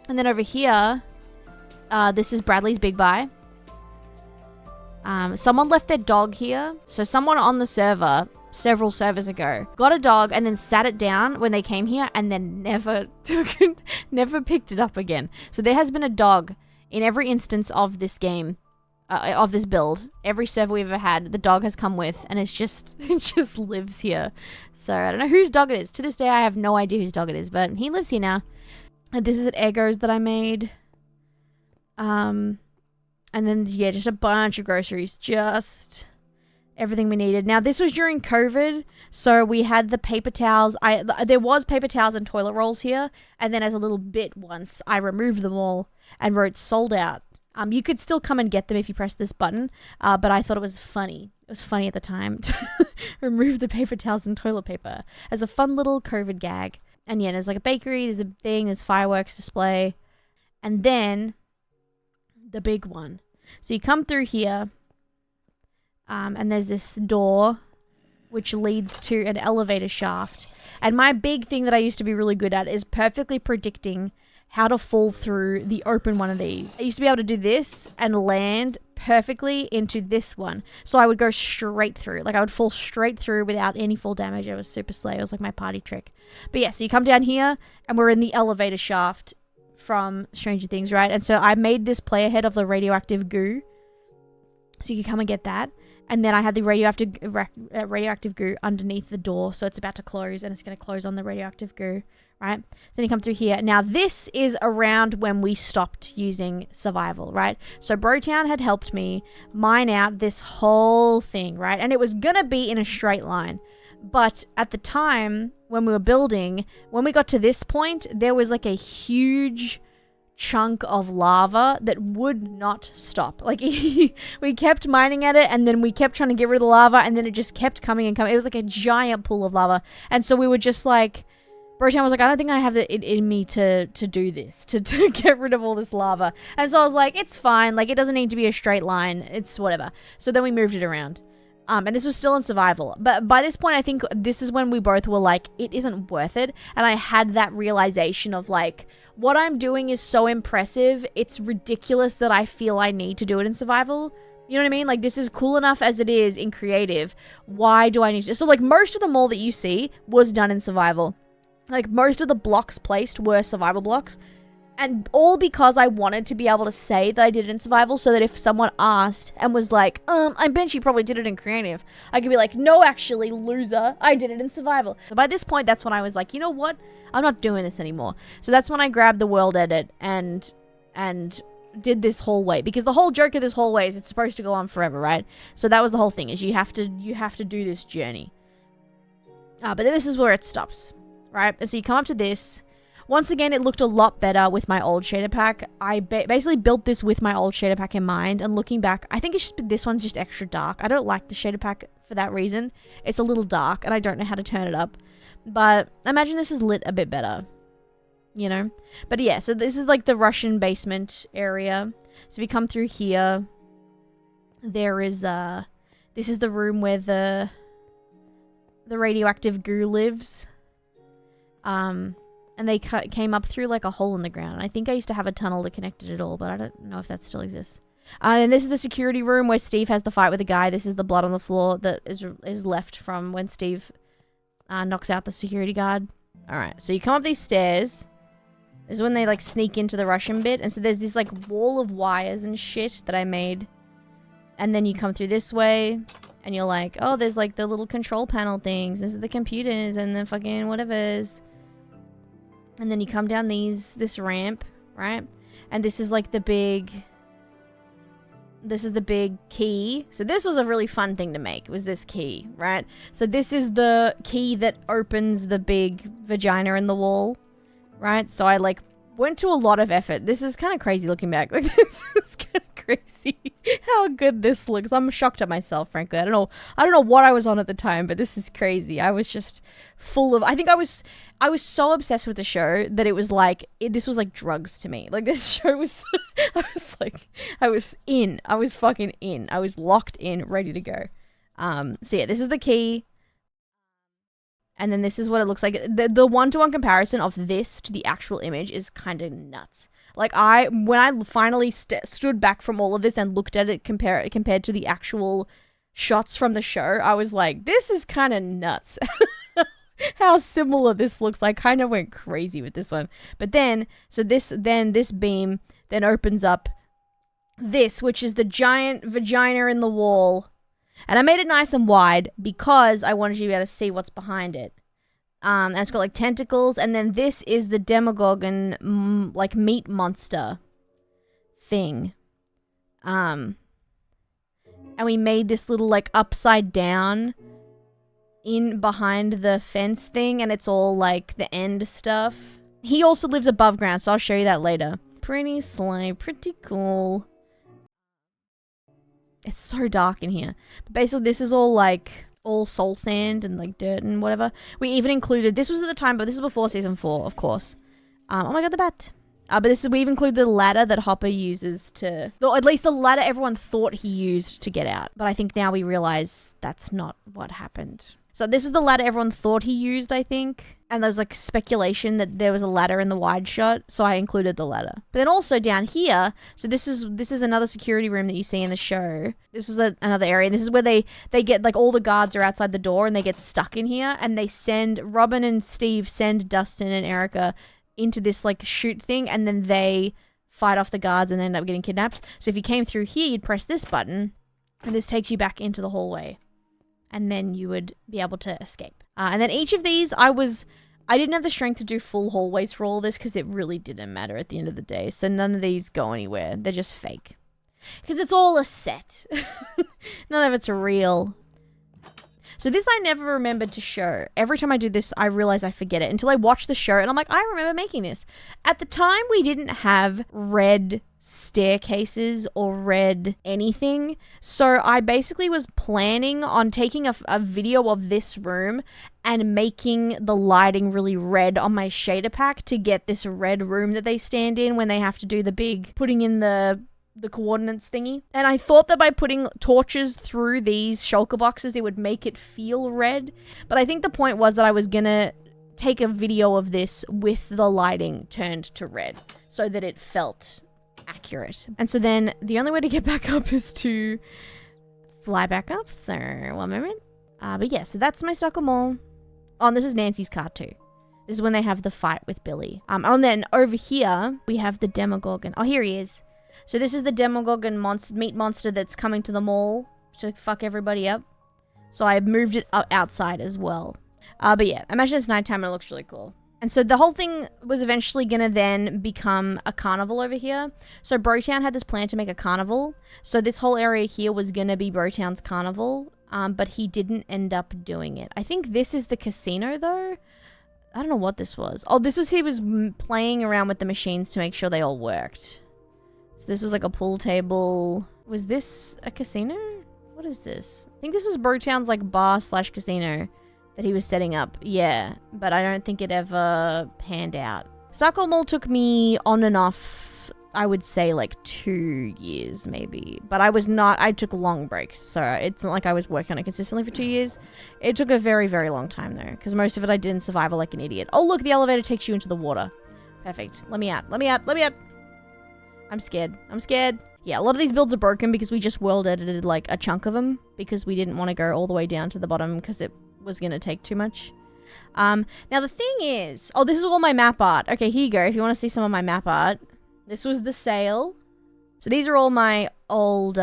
A: And then over here, this is Bradley's Big Buy. Someone left their dog here. So someone on the server, several servers ago, got a dog and then sat it down when they came here and then never took it, never picked it up again. So there has been a dog in every instance of this game. Of this build, every server we've ever had, the dog has come with, and it's just, it just lives here. So I don't know whose dog it is. To this day, I have no idea whose dog it is, but he lives here now. And this is at Eggo's that I made. And then, yeah, just a bunch of groceries. Just everything we needed. Now, this was during COVID, so we had the paper towels. There was paper towels and toilet rolls here, and then as a little bit once, I removed them all and wrote sold out. You could still come and get them if you press this button, but I thought it was funny. It was funny at the time to remove the paper towels and toilet paper as a fun little COVID gag. And yeah, there's like a bakery, there's a thing, there's fireworks display. And then the big one. So you come through here, and there's this door which leads to an elevator shaft. And my big thing that I used to be really good at is perfectly predicting how to fall through the open one of these. I used to be able to do this and land perfectly into this one. So I would go straight through. Like I would fall straight through without any fall damage. It was super slay. It was like my party trick. But yeah, so you come down here and we're in the elevator shaft from Stranger Things, right? And so I made this player head of the radioactive goo. So you can come and get that. And then I had the radioactive goo underneath the door. So it's about to close and it's going to close on the radioactive goo. Right? So then you come through here. Now, this is around when we stopped using survival, right? So Brotown had helped me mine out this whole thing, right? And it was going to be in a straight line. But at the time, when we were building, when we got to this point, there was like a huge chunk of lava that would not stop. Like, we kept mining at it, and then we kept trying to get rid of the lava, and then it just kept coming and coming. It was like a giant pool of lava. And so we were just like... Brotown was like, I don't think I have it in me to do this, to get rid of all this lava. And so I was like, it's fine. Like, it doesn't need to be a straight line. It's whatever. So then we moved it around. And this was still in survival. But by this point, I think this is when we both were like, it isn't worth it. And I had that realization of like, what I'm doing is so impressive. It's ridiculous that I feel I need to do it in survival. You know what I mean? Like, this is cool enough as it is in creative. Why do I need to? So like, most of the mall that you see was done in survival. Like, most of the blocks placed were survival blocks. And all because I wanted to be able to say that I did it in survival, so that if someone asked and was like, I bet you probably did it in creative, I could be like, no, actually, loser, I did it in survival. So by this point, that's when I was like, you know what? I'm not doing this anymore. So that's when I grabbed the world edit and did this whole way. Because the whole joke of this whole way is it's supposed to go on forever, right? So that was the whole thing, is you have to do this journey. But then this is where it stops. Right? So you come up to this. Once again, it looked a lot better with my old shader pack. I basically built this with my old shader pack in mind. And looking back, I think this one's just extra dark. I don't like the shader pack for that reason. It's a little dark and I don't know how to turn it up. But I imagine this is lit a bit better. You know? But yeah, so this is like the Russian basement area. So if you come through here, there is, this is the room where the radioactive goo lives. And they came up through like a hole in the ground. I think I used to have a tunnel that connected it all, but I don't know if that still exists. And this is the security room where Steve has the fight with the guy. This is the blood on the floor that is left from when Steve knocks out the security guard. All right, so you come up these stairs, This is when they like sneak into the Russian bit. And so there's this like wall of wires and shit that I made. And then you come through this way and you're like, oh, there's like the little control panel things. This is the computers and the fucking whatever's. And then you come down this ramp, right? And this is like the big key. So this was a really fun thing to make, was this key, right? So this is the key that opens the big vagina in the wall, right? So I like went to a lot of effort. This is kind of crazy looking back. Like this is kind of crazy how good this looks. I'm shocked at myself, frankly. I don't know what I was on at the time, but this is crazy. I was just full of, I think I was so obsessed with the show that it was like, this was like drugs to me. Like this show was, I was fucking in. I was locked in, ready to go. So yeah, this is the key. And then this is what it looks like. The one-to-one comparison of this to the actual image is kind of nuts. Like when I finally stood back from all of this and looked at it compared to the actual shots from the show, I was like, this is kind of nuts. How similar this looks. I kind of went crazy with this one. But then, this beam then opens up this, which is the giant vagina in the wall. And I made it nice and wide because I wanted you to be able to see what's behind it. And it's got like tentacles. And then this is the Demogorgon, like meat monster thing. And we made this little like upside down in behind the fence thing. And it's all like the end stuff. He also lives above ground, so I'll show you that later. Pretty slay, pretty cool. It's so dark in here. But basically, this is all like, all soul sand and like dirt and whatever. We even included, this was at the time, but this is before season 4, of course. Oh my god, the bat. But we've included the ladder that Hopper uses to, or at least the ladder everyone thought he used to get out. But I think now we realize that's not what happened. So this is the ladder everyone thought he used, I think. And there was like speculation that there was a ladder in the wide shot, so I included the ladder. But then also down here, so this is another security room that you see in the show. This was another area. This is where they get like all the guards are outside the door and they get stuck in here, and they Robin and Steve send Dustin and Erica into this like chute thing, and then they fight off the guards and then end up getting kidnapped. So if you came through here, you'd press this button and this takes you back into the hallway. And then you would be able to escape. And then each of these, I didn't have the strength to do full hallways for all this because it really didn't matter at the end of the day. So none of these go anywhere. They're just fake. Because it's all a set. None of it's real. So this I never remembered to show. Every time I do this, I realize I forget it until I watch the show and I'm like, I remember making this. At the time, we didn't have red staircases or red anything. So I basically was planning on taking a video of this room and making the lighting really red on my shader pack to get this red room that they stand in when they have to do the big putting in the coordinates thingy. And I thought that by putting torches through these shulker boxes, it would make it feel red. But I think the point was that I was gonna take a video of this with the lighting turned to red so that it felt accurate. And so then the only way to get back up is to fly back up. So 1 moment. But yeah, so that's my Starcourt Mall. Oh, and this is Nancy's car too. This is when they have the fight with Billy. And then over here, we have the Demogorgon. Oh, here he is. So this is the Demogorgon meat monster that's coming to the mall to fuck everybody up. So I moved it outside as well. But yeah, imagine it's nighttime and it looks really cool. And so the whole thing was eventually going to then become a carnival over here. So Brotown had this plan to make a carnival. So this whole area here was going to be Brotown's carnival. But he didn't end up doing it. I think this is the casino though. I don't know what this was. Oh, this was he was playing around with the machines to make sure they all worked. So this was like a pool table. Was this a casino? What is this? I think this was Brotown's like bar / casino that he was setting up. Yeah, but I don't think it ever panned out. Starcourt Mall took me on and off, I would say like 2 years maybe. But I took long breaks. So it's not like I was working on it consistently for 2 years. It took a very, very long time though. Because most of it I did in survival like an idiot. Oh look, the elevator takes you into the water. Perfect. Let me out. Let me out. Let me out. I'm scared. I'm scared. Yeah, a lot of these builds are broken because we just world edited like a chunk of them because we didn't want to go all the way down to the bottom because it was going to take too much. Now the thing is, oh, this is all my map art. Okay, here you go. If you want to see some of my map art, this was the sale. So these are all my old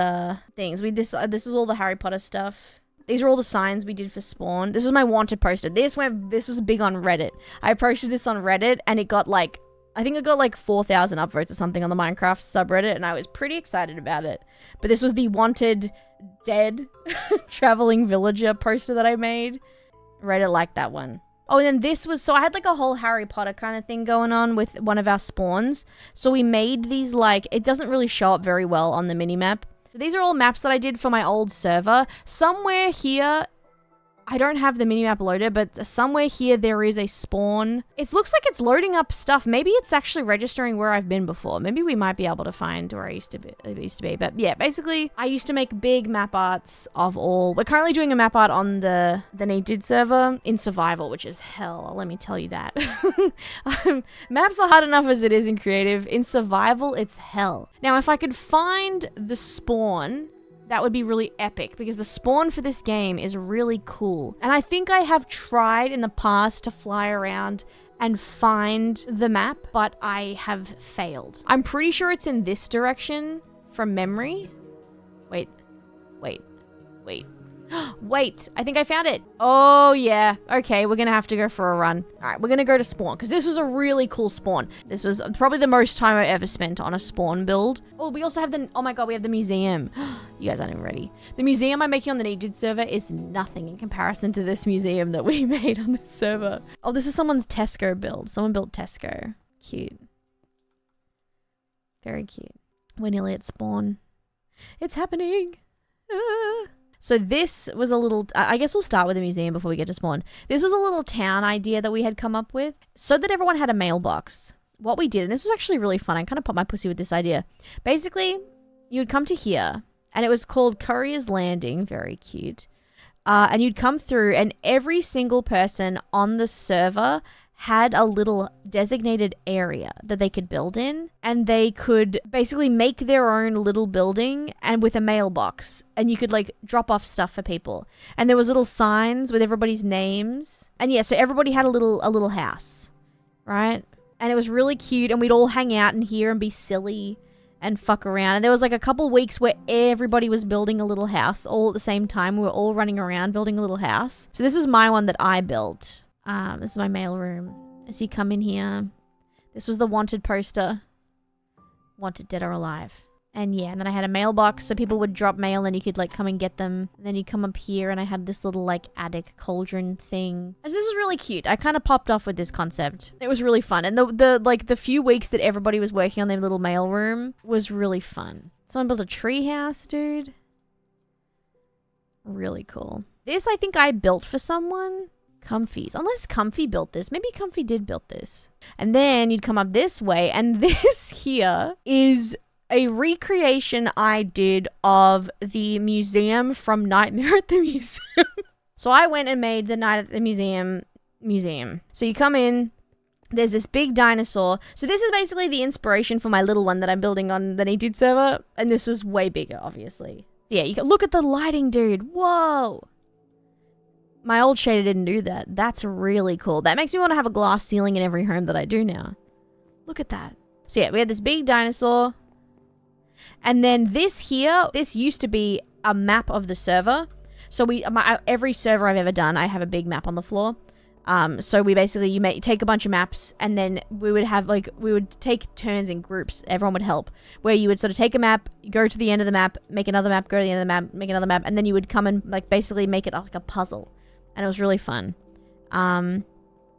A: things. This is all the Harry Potter stuff. These are all the signs we did for Spawn. This was my wanted poster. This was big on Reddit. I posted this on Reddit and it got like, I think it got like 4,000 upvotes or something on the Minecraft subreddit, and I was pretty excited about it. But this was the wanted dead traveling villager poster that I made. Reddit liked that one. Oh, and then this was, so I had like a whole Harry Potter kind of thing going on with one of our spawns. So we made these like, it doesn't really show up very well on the minimap. So these are all maps that I did for my old server. Somewhere here, I don't have the minimap loaded, but somewhere here there is a spawn. It looks like it's loading up stuff. Maybe it's actually registering where I've been before. Maybe we might be able to find where I used to be. But yeah, basically, I used to make big map arts of all. We're currently doing a map art on the Native server in survival, which is hell. Let me tell you that. Maps are hard enough as it is in creative. In survival, it's hell. Now, if I could find the spawn, that would be really epic because the spawn for this game is really cool. And I think I have tried in the past to fly around and find the map, but I have failed. I'm pretty sure it's in this direction from memory. Wait. Wait, I think I found it. Oh yeah, okay, we're gonna have to go for a run. All right, we're gonna go to spawn because this was a really cool spawn. This was probably the most time I ever spent on a spawn build. Oh, we also have oh my God, we have the museum. You guys aren't even ready. The museum I'm making on the Native server is nothing in comparison to this museum that we made on this server. Oh, this is someone's Tesco build. Someone built Tesco. Cute. Very cute. We're nearly at spawn. It's happening. So this was a little, I guess we'll start with the museum before we get to spawn. This was a little town idea that we had come up with so that everyone had a mailbox. What we did, and this was actually really fun. I kind of popped my pussy with this idea. Basically, you'd come to here and it was called Courier's Landing. Very cute. And you'd come through and every single person on the server had a little designated area that they could build in, and they could basically make their own little building and with a mailbox, and you could like drop off stuff for people. And there was little signs with everybody's names. And yeah, so everybody had a little house, right? And it was really cute, and we'd all hang out in here and be silly and fuck around. And there was like a couple weeks where everybody was building a little house all at the same time. We were all running around building a little house. So this is my one that I built. This is my mail room. As you come in here, this was the wanted poster. Wanted dead or alive. And yeah, and then I had a mailbox so people would drop mail and you could like come and get them. And then you come up here and I had this little like attic cauldron thing. And this was really cute. I kind of popped off with this concept. It was really fun. And the few weeks that everybody was working on their little mail room was really fun. Someone built a tree house, dude. Really cool. This I think I built for someone. Comfy's. Unless Comfy built this. Maybe Comfy did build this. And then you'd come up this way, and this here is a recreation I did of the museum from Nightmare at the Museum. So I went and made the Night at the Museum. So you come in, there's this big dinosaur. So this is basically the inspiration for my little one that I'm building on the Native server, and this was way bigger, obviously. Yeah, you can look at the lighting, dude. Whoa. My old shader didn't do that. That's really cool. That makes me want to have a glass ceiling in every home that I do now. Look at that. So yeah, we had this big dinosaur. And then this here, this used to be a map of the server. So every server I've ever done, I have a big map on the floor. So we basically, take a bunch of maps and then we would take turns in groups. Everyone would help. Where you would sort of take a map, go to the end of the map, make another map, go to the end of the map, make another map. And then you would come and like basically make it like a puzzle. And it was really fun. And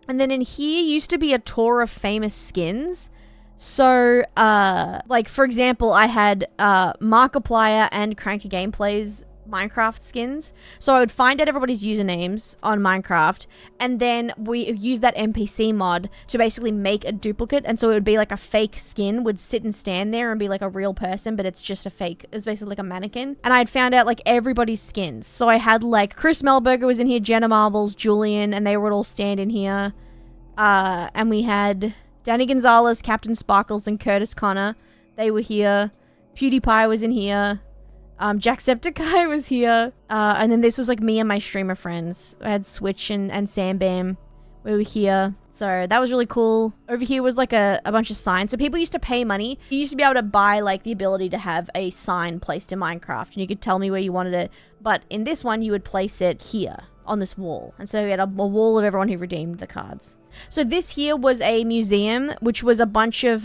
A: then in here used to be a tour of famous skins. So, like, for example, I had Markiplier and Cranky Gameplay's Minecraft skins. So I would find out everybody's usernames on Minecraft, and then we use that NPC mod to basically make a duplicate. And so it would be like a fake skin would sit and stand there and be like a real person, but it's just a fake. It's basically like a mannequin. And I'd found out like everybody's skins. So I had like Chris Melberger was in here, Jenna Marbles, Julian, and they would all stand in here. And we had Danny Gonzalez, Captain Sparkles, and Curtis Connor. They were here. PewDiePie was in here. Jacksepticeye was here. And then this was like me and my streamer friends. I had Switch and Sam Bam. We were here. So that was really cool. Over here was like a bunch of signs. So people used to pay money. You used to be able to buy like the ability to have a sign placed in Minecraft. And you could tell me where you wanted it. But in this one, you would place it here on this wall. And so we had a wall of everyone who redeemed the cards. So this here was a museum, which was a bunch of,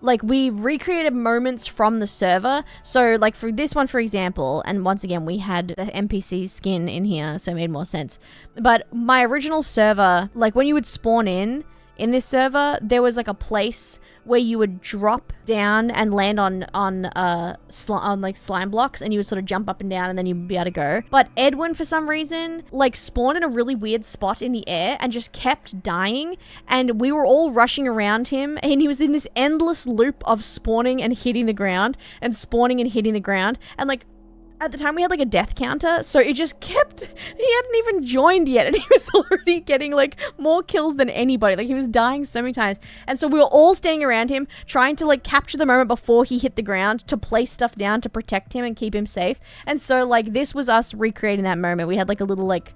A: like, we recreated moments from the server. So, like, for this one, for example, and once again, we had the NPC skin in here, so it made more sense. But my original server, like, when you would spawn in this server, there was, like, a place where you would drop down and land on like slime blocks, and you would sort of jump up and down, and then you'd be able to go. But Edwin, for some reason, like spawned in a really weird spot in the air and just kept dying, and we were all rushing around him, and he was in this endless loop of spawning and hitting the ground, and spawning and hitting the ground, and like, at the time we had like a death counter, so it just kept, he hadn't even joined yet, and he was already getting like more kills than anybody. Like, he was dying so many times, and so we were all standing around him trying to like capture the moment before he hit the ground to place stuff down to protect him and keep him safe. And so like this was us recreating that moment. We had like a little like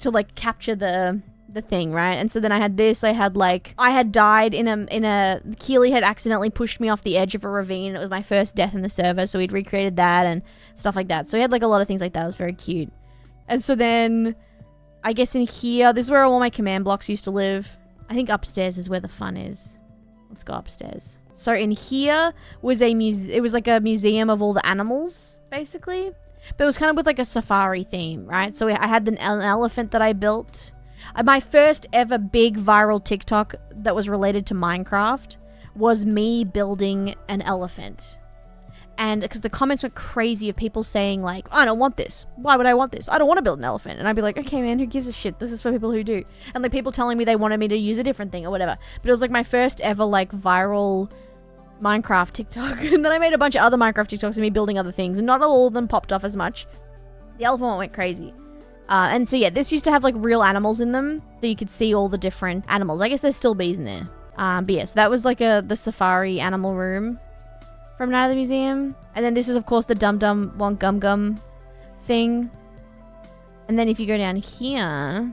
A: to like capture the thing, right? And so then I had this, I had died in a Keely had accidentally pushed me off the edge of a ravine. It was my first death in the server, so we'd recreated that and stuff like that. So we had like a lot of things like that. It was very cute. And so then I guess in here, this is where all my command blocks used to live. I think upstairs is where the fun is. Let's go upstairs. So in here was it was like a museum of all the animals, basically. But it was kind of with like a safari theme, right? So I had an elephant that I built. My first ever big viral TikTok that was related to Minecraft was me building an elephant. And because the comments went crazy of people saying like, I don't want this. Why would I want this? I don't want to build an elephant. And I'd be like, okay, man, who gives a shit? This is for people who do. And like people telling me they wanted me to use a different thing or whatever. But it was like my first ever like viral Minecraft TikTok. And then I made a bunch of other Minecraft TikToks of me building other things. And not all of them popped off as much. The elephant one went crazy. And so yeah, this used to have like real animals in them, so you could see all the different animals. I guess there's still bees in there. But yes, that was like the safari animal room from Night of the Museum. And then this is of course the Dum Dum Want Gum Gum thing. And then if you go down here,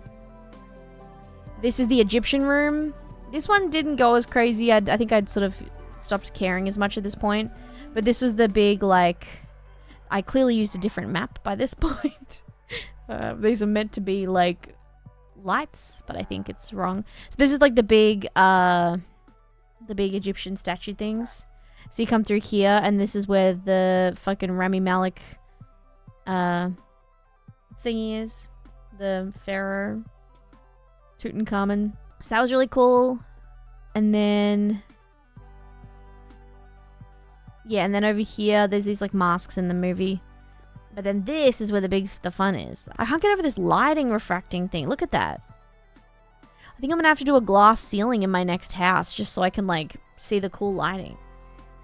A: this is the Egyptian room. This one didn't go as crazy. I think I'd sort of stopped caring as much at this point. But this was the big like, I clearly used a different map by this point. These are meant to be like lights, but I think it's wrong. So this is like the big Egyptian statue things. So you come through here, and this is where the fucking Rami Malek thingy is. The Pharaoh Tutankhamun. So that was really cool. And then yeah, and then over here there's these like masks in the movie. But then this is where the fun is. I can't get over this lighting refracting thing. Look at that. I think I'm gonna have to do a glass ceiling in my next house just so I can like see the cool lighting.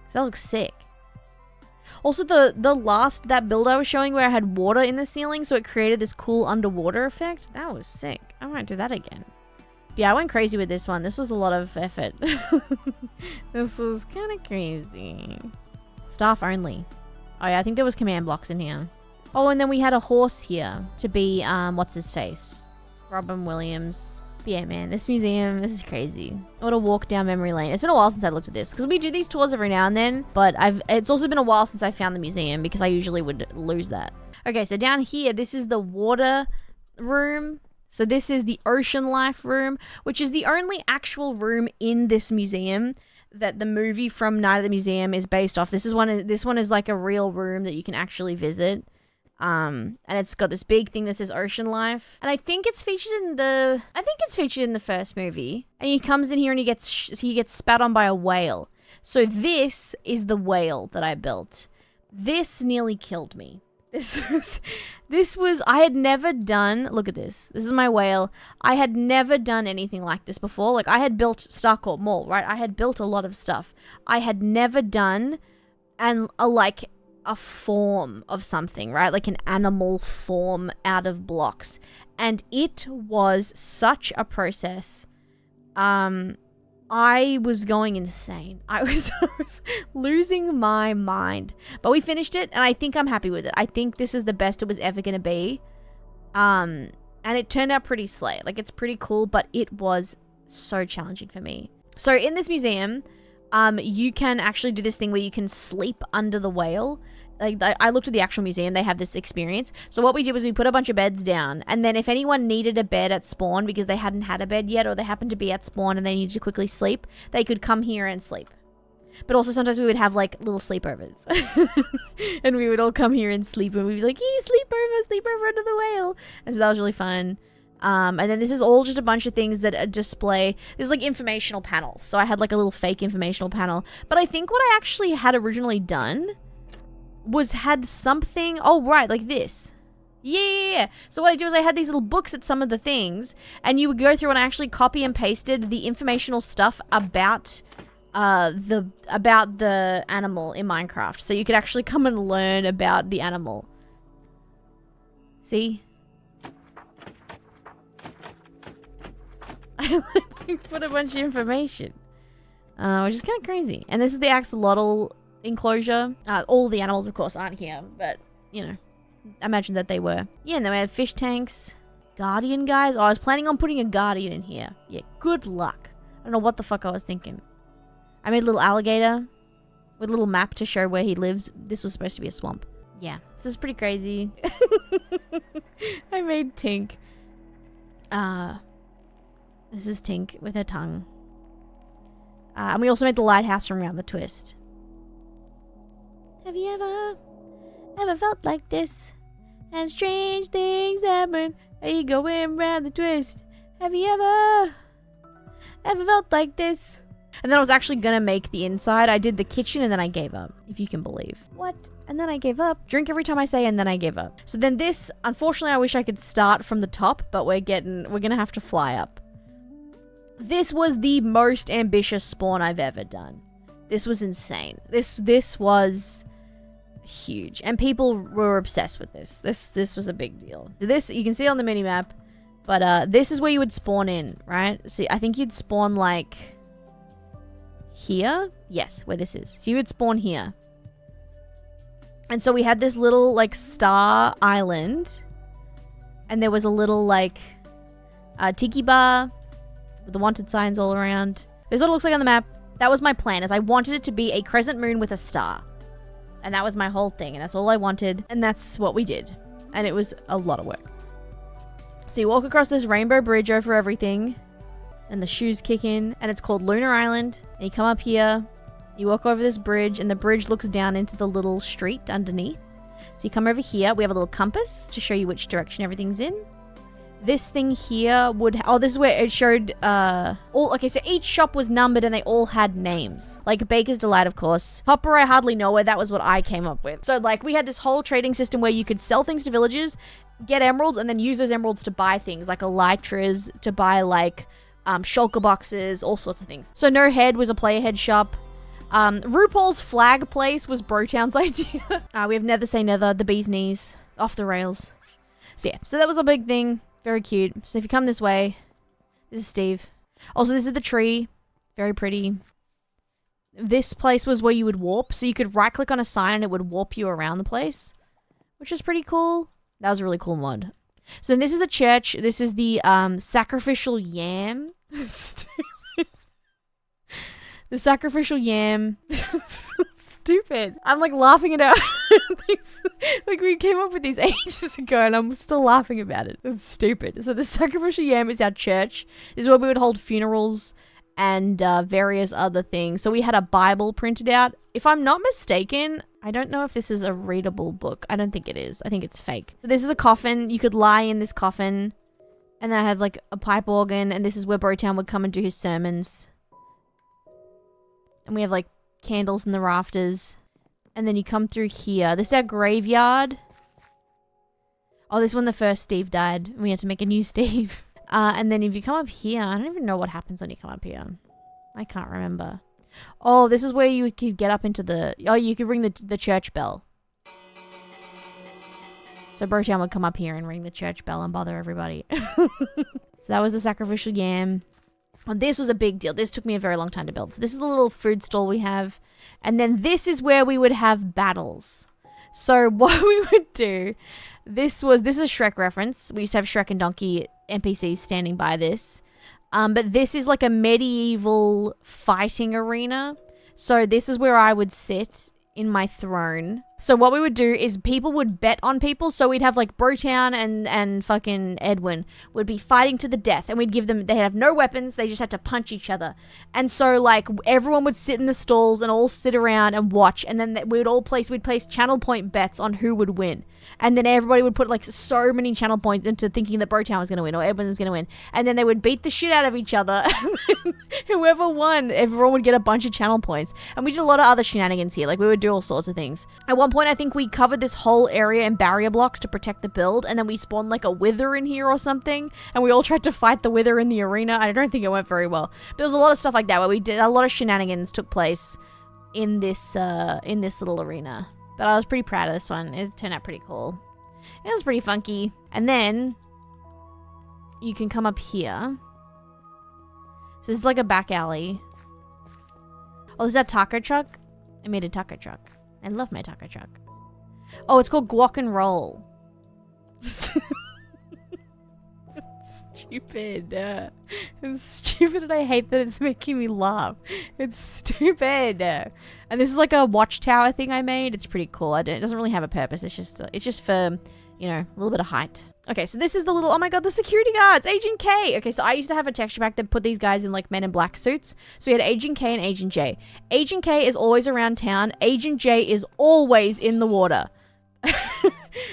A: Cause that looks sick. Also that build I was showing where I had water in the ceiling, so it created this cool underwater effect. That was sick. I might do that again. But yeah, I went crazy with this one. This was a lot of effort. This was kind of crazy. Staff only. Oh yeah, I think there was command blocks in here. Oh, and then we had a horse here to be, what's his face? Robin Williams. But yeah, man, this museum, this is crazy. What a walk down memory lane. It's been a while since I looked at this, because we do these tours every now and then, but it's also been a while since I found the museum, because I usually would lose that. Okay, so down here, this is the water room. So this is the ocean life room, which is the only actual room in this museum that the movie from Night of the Museum is based off. This one is like a real room that you can actually visit. And it's got this big thing that says ocean life. And I think it's featured in the first movie. And he comes in here and he gets spat on by a whale. So this is the whale that I built. This nearly killed me. I had never done, look at this. This is my whale. I had never done anything like this before. Like, I had built Starcourt Mall, right? I had built a lot of stuff. I had never done a form of something, right? Like an animal form out of blocks. And it was such a process. I was going insane. I was losing my mind. But we finished it, and I think I'm happy with it. I think this is the best it was ever going to be. And And it turned out pretty slay. Like, it's pretty cool, but it was so challenging for me. So in this museum, you can actually do this thing where you can sleep under the whale. Like, I looked at the actual museum, they have this experience. So what we did was we put a bunch of beds down, and then if anyone needed a bed at spawn because they hadn't had a bed yet, or they happened to be at spawn and they needed to quickly sleep, they could come here and sleep. But also sometimes we would have like little sleepovers. And we would all come here and sleep, and we'd be like, hey, sleep over under the whale. And so that was really fun. And then this is all just a bunch of things that display, there's like informational panels. So I had like a little fake informational panel. But I think what I actually had originally done was had something, oh right, like this. Yeah. So what I do is I had these little books at some of the things, and you would go through and I actually copy and pasted the informational stuff about the animal in Minecraft. So you could actually come and learn about the animal. See? I put a bunch of information. Which is kind of crazy. And this is the axolotl enclosure. All the animals, of course, aren't here, but, you know, imagine that they were. Yeah, and then we had fish tanks. Guardian, guys. Oh, I was planning on putting a guardian in here. Yeah, good luck. I don't know what the fuck I was thinking. I made a little alligator with a little map to show where he lives. This was supposed to be a swamp. Yeah, this is pretty crazy. I made Tink. This is Tink with her tongue. And we also made the lighthouse from Round the Twist. Have you ever felt like this? And strange things happen. Are you going round the twist? Have you ever felt like this? And then I was actually gonna make the inside. I did the kitchen and then I gave up, if you can believe. What? And then I gave up. Drink every time I say and then I gave up. So then this, unfortunately, I wish I could start from the top, but we're gonna have to fly up. This was the most ambitious spawn I've ever done. This was insane. This was huge. And people were obsessed with this. This was a big deal. This, you can see on the minimap, but this is where you would spawn in, right? So I think you'd spawn like here. Yes, where this is. So you would spawn here. And so we had this little like star island. And there was a little like tiki bar with the wanted signs all around. This is what it looks like on the map. That was my plan, is I wanted it to be a crescent moon with a star. And that was my whole thing, and that's all I wanted. And that's what we did. And it was a lot of work. So you walk across this rainbow bridge over everything, and the shoes kick in, and it's called Lunar Island. And you come up here, you walk over this bridge, and the bridge looks down into the little street underneath. So you come over here, we have a little compass to show you which direction everything's in. This thing here would... Oh, this is where it showed... Okay, so each shop was numbered and they all had names. Like Baker's Delight, of course. Hopper, I hardly know where. That was what I came up with. So, like, we had this whole trading system where you could sell things to villagers, get emeralds, and then use those emeralds to buy things. Like elytras, to buy, like, shulker boxes, all sorts of things. So No Head was a player head shop. RuPaul's flag place was Brotown's idea. We have Never Say Never, the Bee's Knees, Off the Rails. So, yeah. So that was a big thing. Very cute. So if you come this way, this is Steve. Also, this is the tree. Very pretty. This place was where you would warp. So you could right click on a sign and it would warp you around the place, which is pretty cool. That was a really cool mod. So then this is a church. This is the sacrificial yam. The sacrificial yam. Stupid. I'm like laughing it out. Like we came up with these ages ago and I'm still laughing about it. It's stupid. So the sacrificial yam is our church. This is where we would hold funerals and various other things. So we had a Bible printed out. If I'm not mistaken, I don't know if this is a readable book. I don't think it is. I think it's fake. So this is a coffin. You could lie in this coffin. And then I have like a pipe organ. And this is where Brotown would come and do his sermons. And we have like candles in the rafters. And then you come through here. This is our graveyard. Oh, this is when the first Steve died. We had to make a new Steve. And then if you come up here, I don't even know what happens when you come up here. I can't remember. Oh, this is where you could get up into the... Oh, you could ring the church bell. So Brotown would come up here and ring the church bell and bother everybody. So that was the sacrificial yam. And this was a big deal. This took me a very long time to build. So this is the little food stall we have. And then this is where we would have battles. So what we would do... This is a Shrek reference. We used to have Shrek and Donkey NPCs standing by this. But this is like a medieval fighting arena. So this is where I would sit in my throne. So what we would do is people would bet on people. So we'd have like Brotown and fucking Edwin would be fighting to the death, and we'd give them, they have no weapons, they just had to punch each other. And so like everyone would sit in the stalls and all sit around and watch, and then we'd place channel point bets on who would win. And then everybody would put like so many channel points into thinking that Brotown was going to win or Edwin was going to win. And then they would beat the shit out of each other. Whoever won, everyone would get a bunch of channel points. And we did a lot of other shenanigans here. Like we would do all sorts of things. At one point, I think we covered this whole area in barrier blocks to protect the build. And then we spawned like a wither in here or something. And we all tried to fight the wither in the arena. I don't think it went very well. But there was a lot of stuff like that where we did a lot of shenanigans took place in this little arena. But I was pretty proud of this one. It turned out pretty cool. It was pretty funky. And then you can come up here. So this is like a back alley. Oh, is that taco truck? I made a taco truck. I love my taco truck. Oh, it's called Guac and Roll. Stupid. It's stupid and I hate that it's making me laugh. It's stupid. And this is like a watchtower thing I made. It's pretty cool. It doesn't really have a purpose. It's just for, you know, a little bit of height. Okay, so this is the little, oh my god, the security guards, Agent K. Okay, so I used to have a texture pack that put these guys in like Men in Black suits. So we had Agent K and Agent J. Agent K is always around town. Agent J is always in the water.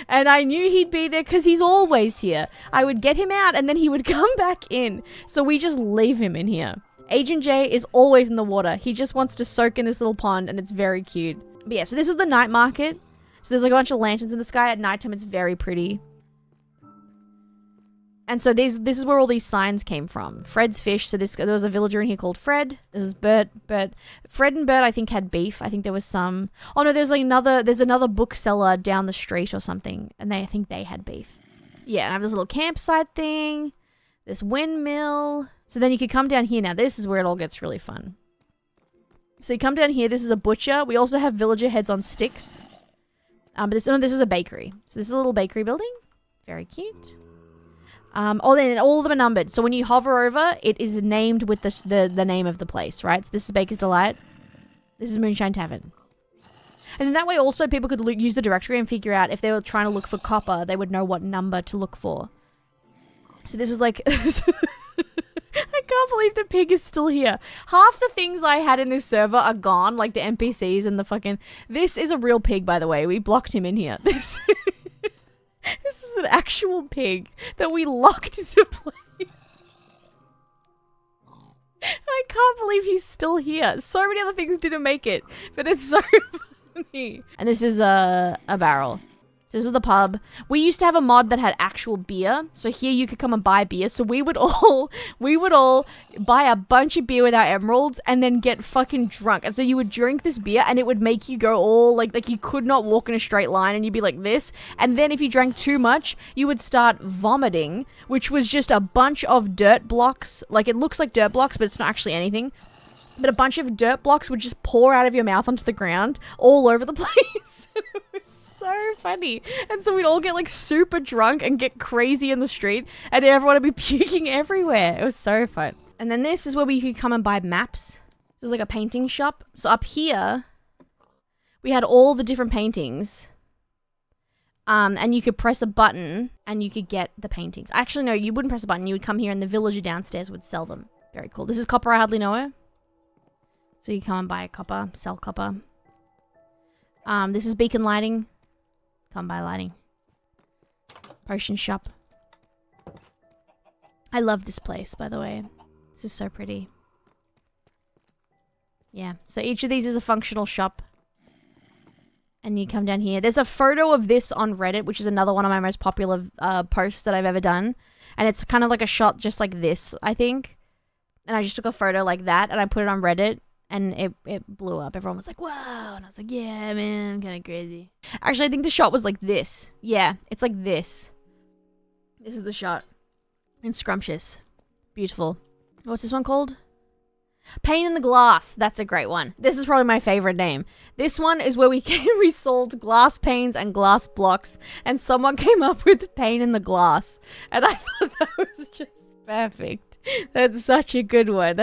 A: And I knew he'd be there because he's always here. I would get him out and then he would come back in. So we just leave him in here. Agent J is always in the water. He just wants to soak in this little pond and it's very cute. But yeah, so this is the night market. So there's like a bunch of lanterns in the sky. At nighttime, it's very pretty. And so this is where all these signs came from. Fred's Fish. So there was a villager in here called Fred. This is Bert. Fred and Bert, I think, had beef. I think there was some. Oh no, there's another bookseller down the street or something, and I think they had beef. Yeah, and I have this little campsite thing. This windmill. So then you could come down here. Now this is where it all gets really fun. So you come down here. This is a butcher. We also have villager heads on sticks. But this is a bakery. So this is a little bakery building. Very cute. Then all of them are numbered. So when you hover over, it is named with the name of the place, right? So this is Baker's Delight. This is Moonshine Tavern. And then that way also people could use the directory and figure out if they were trying to look for copper, they would know what number to look for. So this was like... I can't believe the pig is still here. Half the things I had in this server are gone, like the NPCs and the fucking... This is a real pig, by the way. We blocked him in here. This is an actual pig that we locked into place. I can't believe he's still here. So many other things didn't make it, but it's so funny. And this is a barrel. This is the pub. We used to have a mod that had actual beer. So here you could come and buy beer. So we would all buy a bunch of beer with our emeralds and then get fucking drunk. And so you would drink this beer and it would make you go all like you could not walk in a straight line and you'd be like this. And then if you drank too much, you would start vomiting, which was just a bunch of dirt blocks. Like it looks like dirt blocks, but it's not actually anything. But a bunch of dirt blocks would just pour out of your mouth onto the ground all over the place. It was so funny. And so we'd all get like super drunk and get crazy in the street and everyone would be puking everywhere. It was so fun. And then this is where we could come and buy maps. This is like a painting shop. So up here, we had all the different paintings. And you could press a button and you could get the paintings. Actually, no, you wouldn't press a button. You would come here and the villager downstairs would sell them. Very cool. This is Copper I Hardly Know Her. So you come and buy copper, sell copper. This is Beacon Lighting. Come buy lighting. Potion shop. I love this place, by the way. This is so pretty. Yeah, so each of these is a functional shop. And you come down here. There's a photo of this on Reddit, which is another one of my most popular posts that I've ever done. And it's kind of like a shot just like this, I think. And I just took a photo like that and I put it on Reddit. And it blew up. Everyone was like, wow. And I was like, yeah, man, I'm kind of crazy. Actually, I think the shot was like this. Yeah, it's like this. This is the shot. And scrumptious. Beautiful. What's this one called? Pane in the Glass. That's a great one. This is probably my favorite name. This one is where we sold glass panes and glass blocks, and someone came up with Pane in the Glass, and I thought that was just perfect. That's such a good one.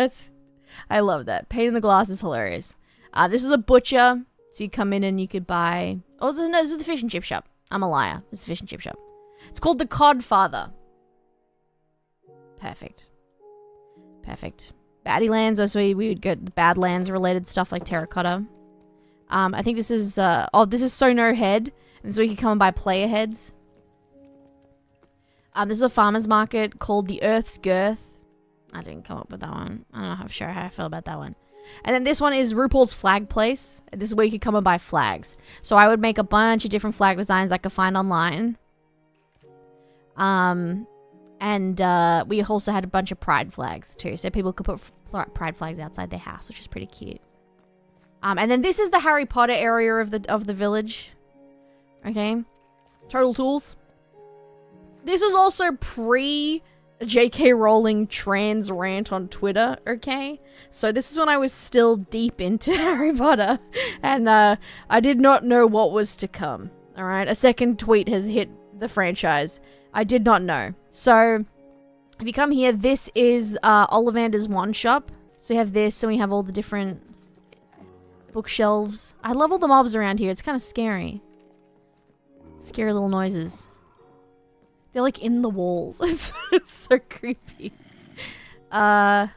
A: I love that. Pane in the Glass is hilarious. This is a butcher, so you come in and you could buy. Oh no, this is the fish and chip shop. I'm a liar. This is the fish and chip shop. It's called the Codfather. Perfect. Perfect. Baddie Lands, that's where we would get the Badlands related stuff like terracotta. I think this is, this is So No Head. And so we can come and buy player heads. This is a farmer's market called the Earth's Girth. I didn't come up with that one. I'm not sure how I feel about that one. And then this one is RuPaul's Flag Place. This is where you could come and buy flags. So I would make a bunch of different flag designs I could find online. And we also had a bunch of pride flags too, so people could put pride flags outside their house, which is pretty cute. And then this is the Harry Potter area of the village. Okay, Total Tools. This was also pre J.K. Rowling trans rant on Twitter. Okay, so this is when I was still deep into Harry Potter, and I did not know what was to come. All right, a second tweet has hit the franchise. I did not know. So, if you come here, this is Ollivander's Wand Shop. So we have this, and we have all the different bookshelves. I love all the mobs around here. It's kind of scary. Scary little noises. They're like in the walls. It's so creepy. So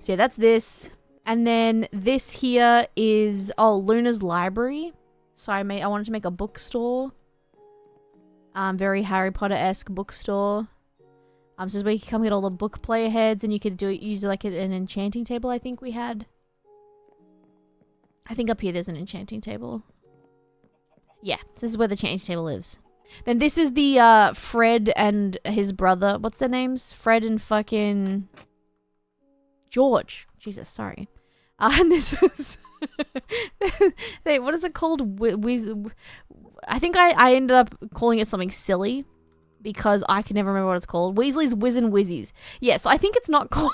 A: yeah, that's this. And then this here is, Luna's Library. So I wanted to make a bookstore. Very Harry Potter-esque bookstore. So this is where you can come get all the book player heads, and you could use like an enchanting table. I think we had. I think up here there's an enchanting table. Yeah, this is where the enchanting table lives. Then this is the Fred and his brother. What's their names? Fred and fucking George. Jesus, sorry. And this is what is it called? I think I ended up calling it something silly because I can never remember what it's called. Weasley's Whiz and Whizzies. Yeah, so I think it's not called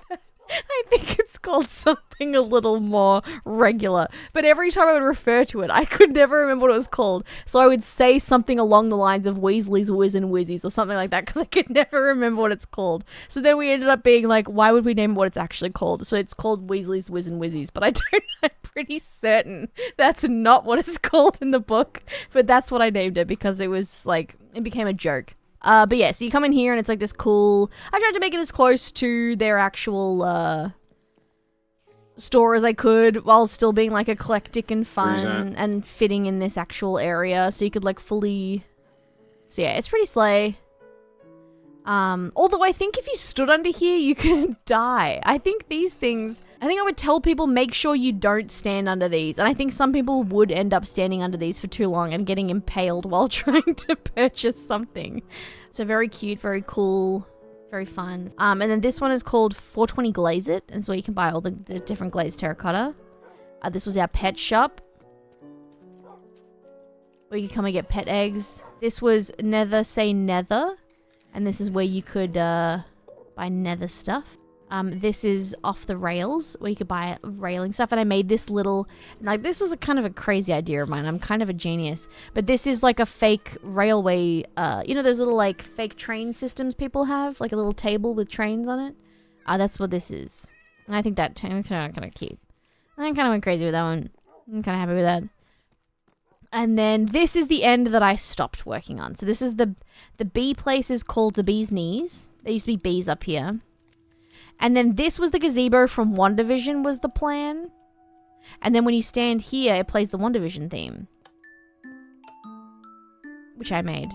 A: that. I think it's called something a little more regular. But every time I would refer to it, I could never remember what it was called. So I would say something along the lines of Weasley's Whiz and Whizzies or something like that because I could never remember what it's called. So then we ended up being like, why would we name it what it's actually called? So it's called Weasley's Whiz and Whizzies. But I'm pretty certain that's not what it's called in the book. But that's what I named it because it was like, it became a joke. But yeah, so you come in here and it's like this cool. I tried to make it as close to their actual store as I could while still being like eclectic and fun and fitting in this actual area. So you could like fully. So yeah, it's pretty slay. Although I think if you stood under here, you could die. I think these things. I think I would tell people make sure you don't stand under these. And I think some people would end up standing under these for too long and getting impaled while trying to purchase something. So very cute, very cool, very fun. And then this one is called 420 Glaze It. And so you can buy all the different glazed terracotta. This was our pet shop. Where you can come and get pet eggs. This was Nether Say Nether. And this is where you could buy nether stuff. This is Off the Rails, where you could buy railing stuff. And I made this little, like, this was a kind of a crazy idea of mine. I'm kind of a genius. But this is like a fake railway, you know those little like fake train systems people have? Like a little table with trains on it? That's what this is. And I think that kind of cute. I kind of went crazy with that one. I'm kind of happy with that. And then this is the end that I stopped working on. So this is the bee place is called the Bee's Knees. There used to be bees up here. And then this was the gazebo from WandaVision was the plan. And then when you stand here, it plays the WandaVision theme. Which I made.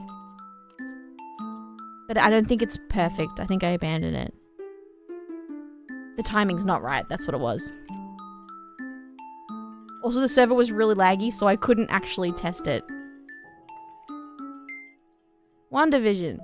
A: But I don't think it's perfect. I think I abandoned it. The timing's not right. That's what it was. Also, the server was really laggy, so I couldn't actually test it. WandaVision.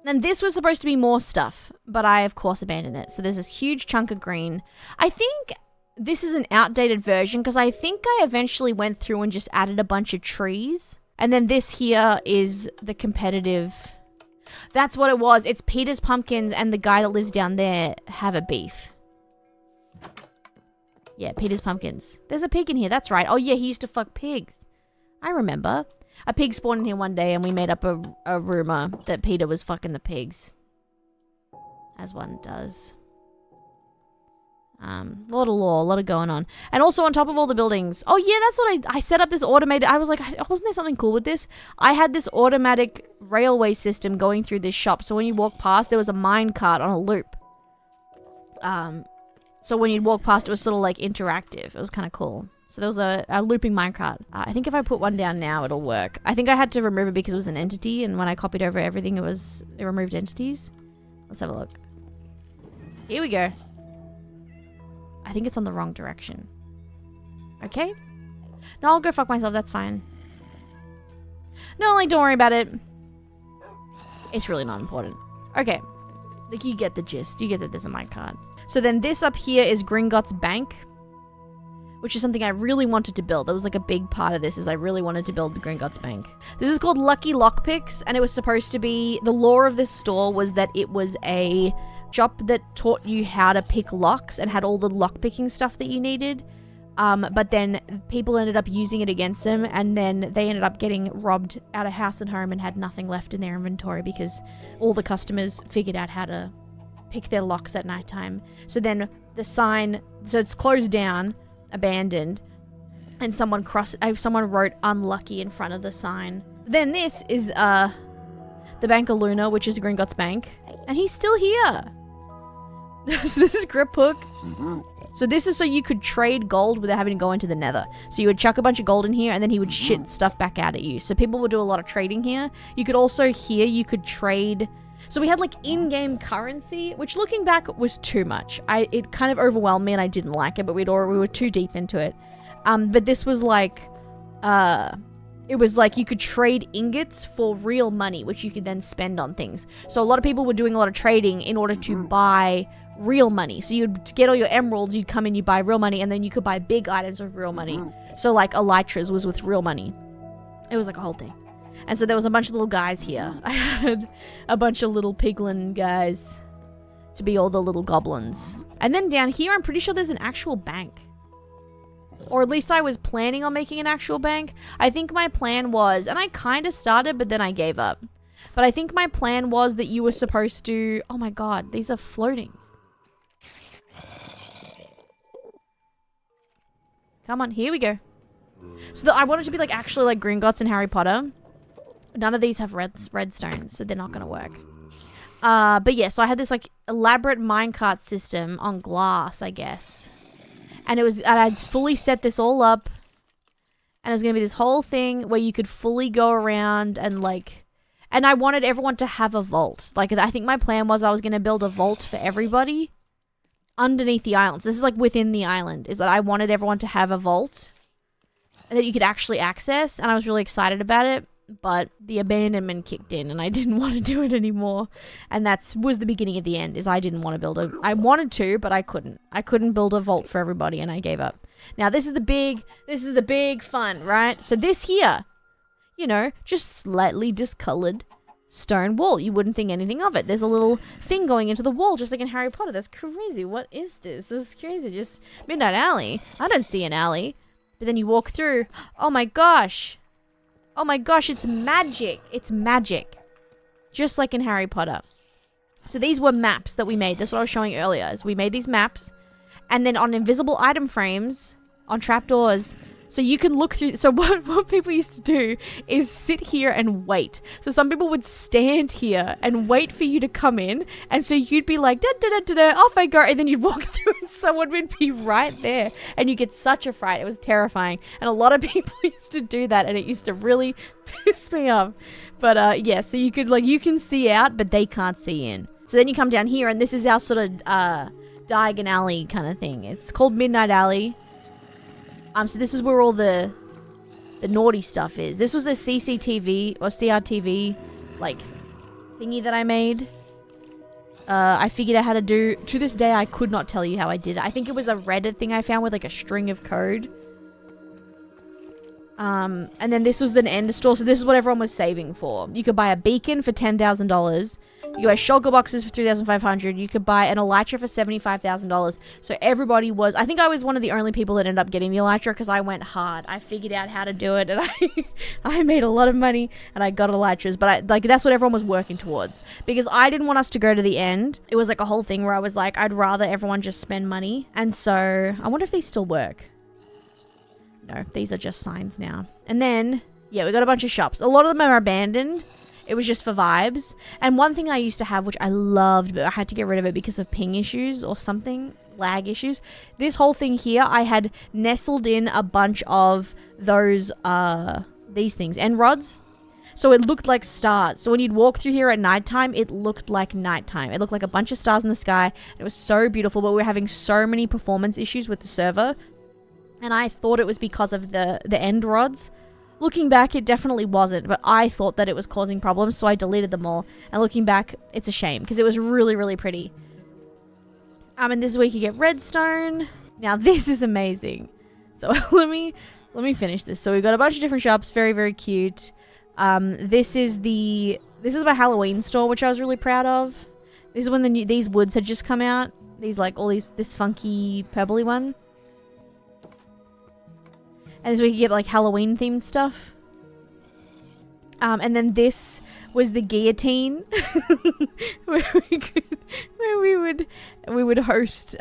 A: And this was supposed to be more stuff, but I, of course, abandoned it. So there's this huge chunk of green. I think this is an outdated version, because I think I eventually went through and just added a bunch of trees. And then this here is the competitive... That's what it was. It's Peter's Pumpkins and the guy that lives down there have a beef. Yeah, Peter's Pumpkins. There's a pig in here. That's right. Oh, yeah, he used to fuck pigs. I remember. A pig spawned in here one day and we made up a rumor that Peter was fucking the pigs. As one does. A lot of lore, a lot of going on. And also on top of all the buildings. Oh, yeah, that's what I set up this automated. I was like, wasn't there something cool with this? I had this automatic railway system going through this shop. So when you walk past, there was a mine cart on a loop. So when you'd walk past, it was sort of like interactive. It was kind of coll. So there was a looping minecart. I think if I put one down now, it'll work. I think I had to remove it because it was an entity. And when I copied over everything, it removed entities. Let's have a look. Here we go. I think it's on the wrong direction. Okay. No, I'll go fuck myself. That's fine. No, like, don't worry about it. It's really not important. Okay. Like, you get the gist. You get that there's a minecart. So then this up here is Gringotts Bank, which is something I really wanted to build. That was like a big part of this, is I really wanted to build the Gringotts Bank. This is called Lucky Lockpicks, and it was supposed to be, the lore of this store was that it was a shop that taught you how to pick locks and had all the lockpicking stuff that you needed. But then people ended up using it against them, and then they ended up getting robbed out of house and home and had nothing left in their inventory because all the customers figured out how to pick their locks at nighttime. So then the sign, so it's closed down, abandoned, and someone wrote unlucky in front of the sign. Then this is the Bank of Luna, which is Gringotts Bank, and he's still here. So this is Grip Hook. So this is so you could trade gold without having to go into the nether. So you would chuck a bunch of gold in here and then he would shit stuff back out at you. So people would do a lot of trading here. You could also here, you could trade. So we had like in-game currency, which looking back was too much. It kind of overwhelmed me and I didn't like it, but we were too deep into it. But this was like, it was like you could trade ingots for real money, which you could then spend on things. So a lot of people were doing a lot of trading in order to buy real money. So you'd get all your emeralds, you'd come in, you buy real money, and then you could buy big items with real money. So like elytras was with real money. It was like a whole thing. And so there was a bunch of little guys here. I had a bunch of little piglin guys to be all the little goblins. And then down here, I'm pretty sure there's an actual bank. Or at least I was planning on making an actual bank. I think my plan was, and I kind of started, but then I gave up. But I think my plan was that you were supposed to, oh my god, these are floating. Come on, here we go. So I wanted to be like actually like Gringotts and Harry Potter. None of these have redstone, so they're not going to work. But yeah, so I had this like elaborate minecart system on glass, I guess. And I'd fully set this all up. And it was going to be this whole thing where you could fully go around and like, and I wanted everyone to have a vault. Like I think my plan was I was going to build a vault for everybody underneath the islands. This is like within the island, is that I wanted everyone to have a vault that you could actually access. And I was really excited about it. But the abandonment kicked in and I didn't want to do it anymore. And that was the beginning of the end, is I didn't want to build I wanted to, but I couldn't. I couldn't build a vault for everybody and I gave up. Now this is the big fun, right? So this here, you know, just slightly discolored stone wall. You wouldn't think anything of it. There's a little thing going into the wall, just like in Harry Potter. That's crazy. What is this? This is crazy. Just Midnight Alley. I don't see an alley. But then you walk through. Oh my gosh. Oh my gosh, it's magic. It's magic. Just like in Harry Potter. So these were maps that we made. That's what I was showing earlier. Is we made these maps. And then on invisible item frames, on trapdoors, so you can look through. So what people used to do is sit here and wait. So some people would stand here and wait for you to come in. And so you'd be like, da, da, da, da, da, off I go. And then you'd walk through and someone would be right there. And you get such a fright. It was terrifying. And a lot of people used to do that. And it used to really piss me off. But yeah, so you could like, you can see out, but they can't see in. So then you come down here and this is our sort of Diagon Alley kind of thing. It's called Midnight Alley. So this is where all the naughty stuff is. This was a CCTV or CRTV like thingy that I made. I figured out how to do. To this day, I could not tell you how I did it. I think it was a Reddit thing I found with like a string of code. And then this was the end store. So this is what everyone was saving for. You could buy a beacon for $10,000. You could buy shulker boxes for $3,500. You could buy an elytra for $75,000. So everybody was... I think I was one of the only people that ended up getting the elytra because I went hard. I figured out how to do it, and I made a lot of money, and I got elytras. But that's what everyone was working towards. Because I didn't want us to go to the end. It was like a whole thing where I was like, I'd rather everyone just spend money. And so I wonder if these still work. No, these are just signs now. And then, yeah, we got a bunch of shops. A lot of them are abandoned. It was just for vibes. And one thing I used to have, which I loved, but I had to get rid of it because of ping issues or something, lag issues. This whole thing here, I had nestled in a bunch of those, these things, end rods. So it looked like stars. So when you'd walk through here at nighttime, it looked like nighttime. It looked like a bunch of stars in the sky. It was so beautiful, but we were having so many performance issues with the server. And I thought it was because of the end rods. Looking back, it definitely wasn't, but I thought that it was causing problems, so I deleted them all. And looking back, it's a shame, because it was really, really pretty. And this is where you can get redstone. Now, this is amazing. So let me finish this. So we've got a bunch of different shops, very, very cute. This is my Halloween store, which I was really proud of. This is when these woods had just come out. These, like, this funky purpley one. And so we could get like Halloween themed stuff. And then this was the guillotine where we would host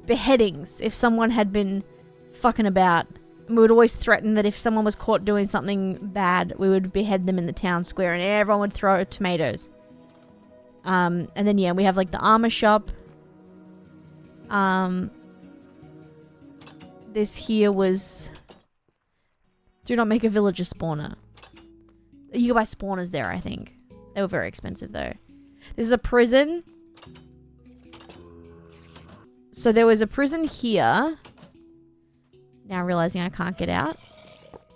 A: beheadings if someone had been fucking about. And we would always threaten that if someone was caught doing something bad, we would behead them in the town square and everyone would throw tomatoes. And then yeah, we have like the armor shop. This here was... Do not make a villager spawner. You can buy spawners there, I think. They were very expensive, though. This is a prison. So there was a prison here. Now realizing I can't get out.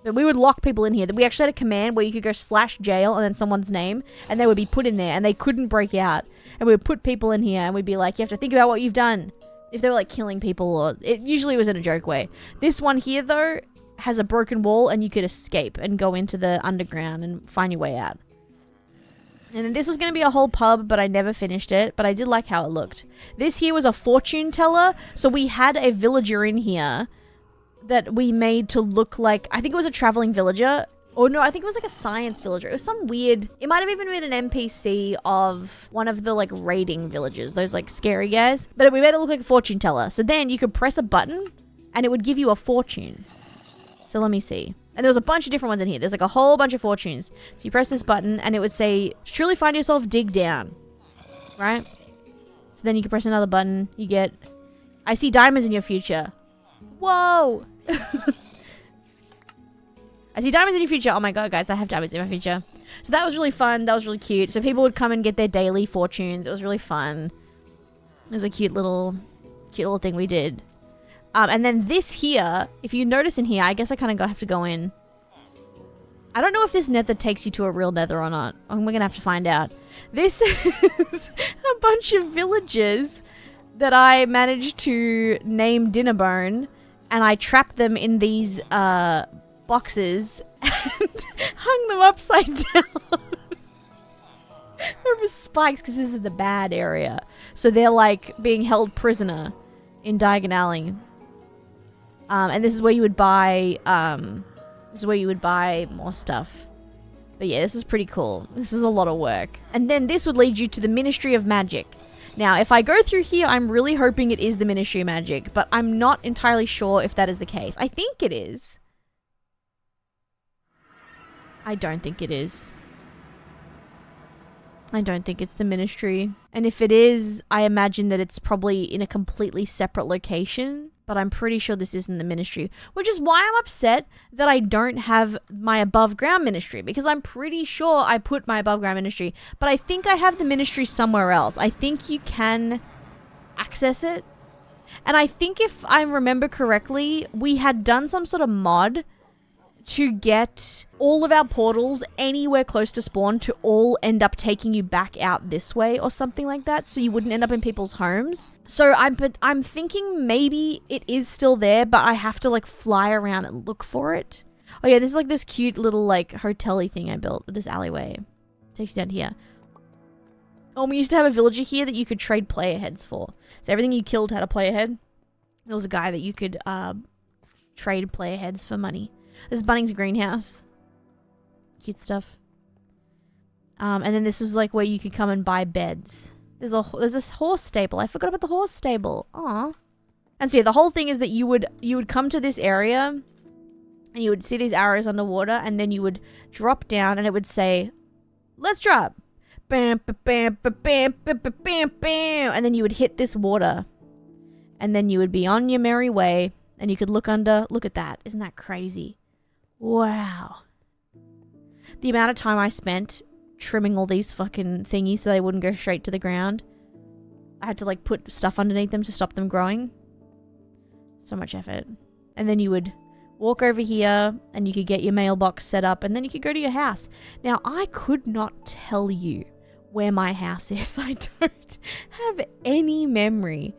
A: But we would lock people in here. We actually had a command where you could go /jail and then someone's name. And they would be put in there and they couldn't break out. And we would put people in here and we'd be like, you have to think about what you've done. If they were like killing people or... Usually it was in a joke way. This one here, though... has a broken wall and you could escape and go into the underground and find your way out. And then this was going to be a whole pub, but I never finished it, but I did like how it looked. This here was a fortune teller, so we had a villager in here that we made to look like, I think it was a traveling villager, or no, I think it was like a science villager. It was some weird, it might have even been an NPC of one of the like raiding villagers, those like scary guys, but we made it look like a fortune teller. So then you could press a button and it would give you a fortune. So let me see. And there was a bunch of different ones in here. There's like a whole bunch of fortunes. So you press this button and it would say, truly find yourself, dig down. Right? So then you can press another button. You get, I see diamonds in your future. Whoa! I see diamonds in your future. Oh my god, guys, I have diamonds in my future. So that was really fun. That was really cute. So people would come and get their daily fortunes. It was really fun. It was a cute little thing we did. And then this here, if you notice in here, I guess I kind of have to go in. I don't know if this nether takes you to a real nether or not. We're going to have to find out. This is a bunch of villagers that I managed to name Dinnerbone. And I trapped them in these boxes and hung them upside down. Over spikes, because this is the bad area. So they're like being held prisoner in Diagon Alley. And this is where you would buy, more stuff. But yeah, this is pretty cool. This is a lot of work. And then this would lead you to the Ministry of Magic. Now, if I go through here, I'm really hoping it is the Ministry of Magic, but I'm not entirely sure if that is the case. I think it is. I don't think it is. I don't think it's the Ministry. And if it is, I imagine that it's probably in a completely separate location. But I'm pretty sure this isn't the Ministry. Which is why I'm upset that I don't have my above ground Ministry. Because I'm pretty sure I put my above ground Ministry. But I think I have the Ministry somewhere else. I think you can access it. And I think if I remember correctly, we had done some sort of mod to get all of our portals anywhere close to spawn to all end up taking you back out this way or something like that, so you wouldn't end up in people's homes. So I'm thinking maybe it is still there, but I have to like fly around and look for it. Oh yeah, this is like this cute little like hotel-y thing I built with this alleyway. It takes you down here. Oh, we used to have a villager here that you could trade player heads for. So everything you killed had a player head. There was a guy that you could trade player heads for money. This is Bunnings' greenhouse. Cute stuff. And then this was like where you could come and buy beds. There's this horse stable. I forgot about the horse stable. Aw. And so yeah, the whole thing is that you would come to this area and you would see these arrows underwater, and then you would drop down and it would say, let's drop. Bam, bam, bam, bam, bam, bam, bam, bam. And then you would hit this water. And then you would be on your merry way, and you could look under. Look at that. Isn't that crazy? Wow. The amount of time I spent trimming all these fucking thingies so they wouldn't go straight to the ground. I had to like put stuff underneath them to stop them growing. So much effort. And then you would walk over here and you could get your mailbox set up, and then you could go to your house. Now, I could not tell you where my house is. I don't have any memory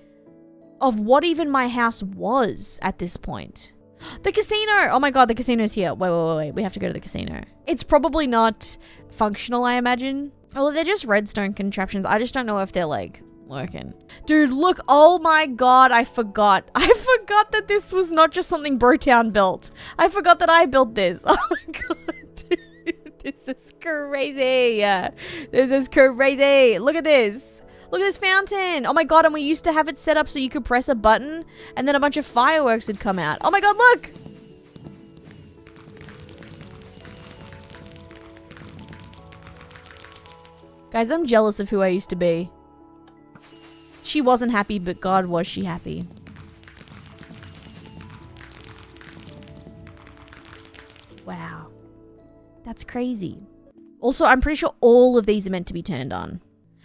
A: of what even my house was at this point. The casino! Oh my god, the casino's here. Wait. We have to go to the casino. It's probably not functional, I imagine. Oh, they're just redstone contraptions. I just don't know if they're like working. Dude, look. Oh my god, I forgot. I forgot that this was not just something Brotown built. I forgot that I built this. Oh my god, dude. This is crazy. This is crazy. Look at this. Look at this fountain. Oh my god, and we used to have it set up so you could press a button and then a bunch of fireworks would come out. Oh my god, look! Guys, I'm jealous of who I used to be. She wasn't happy, but god, was she happy. Wow. That's crazy. Also, I'm pretty sure all of these are meant to be turned on.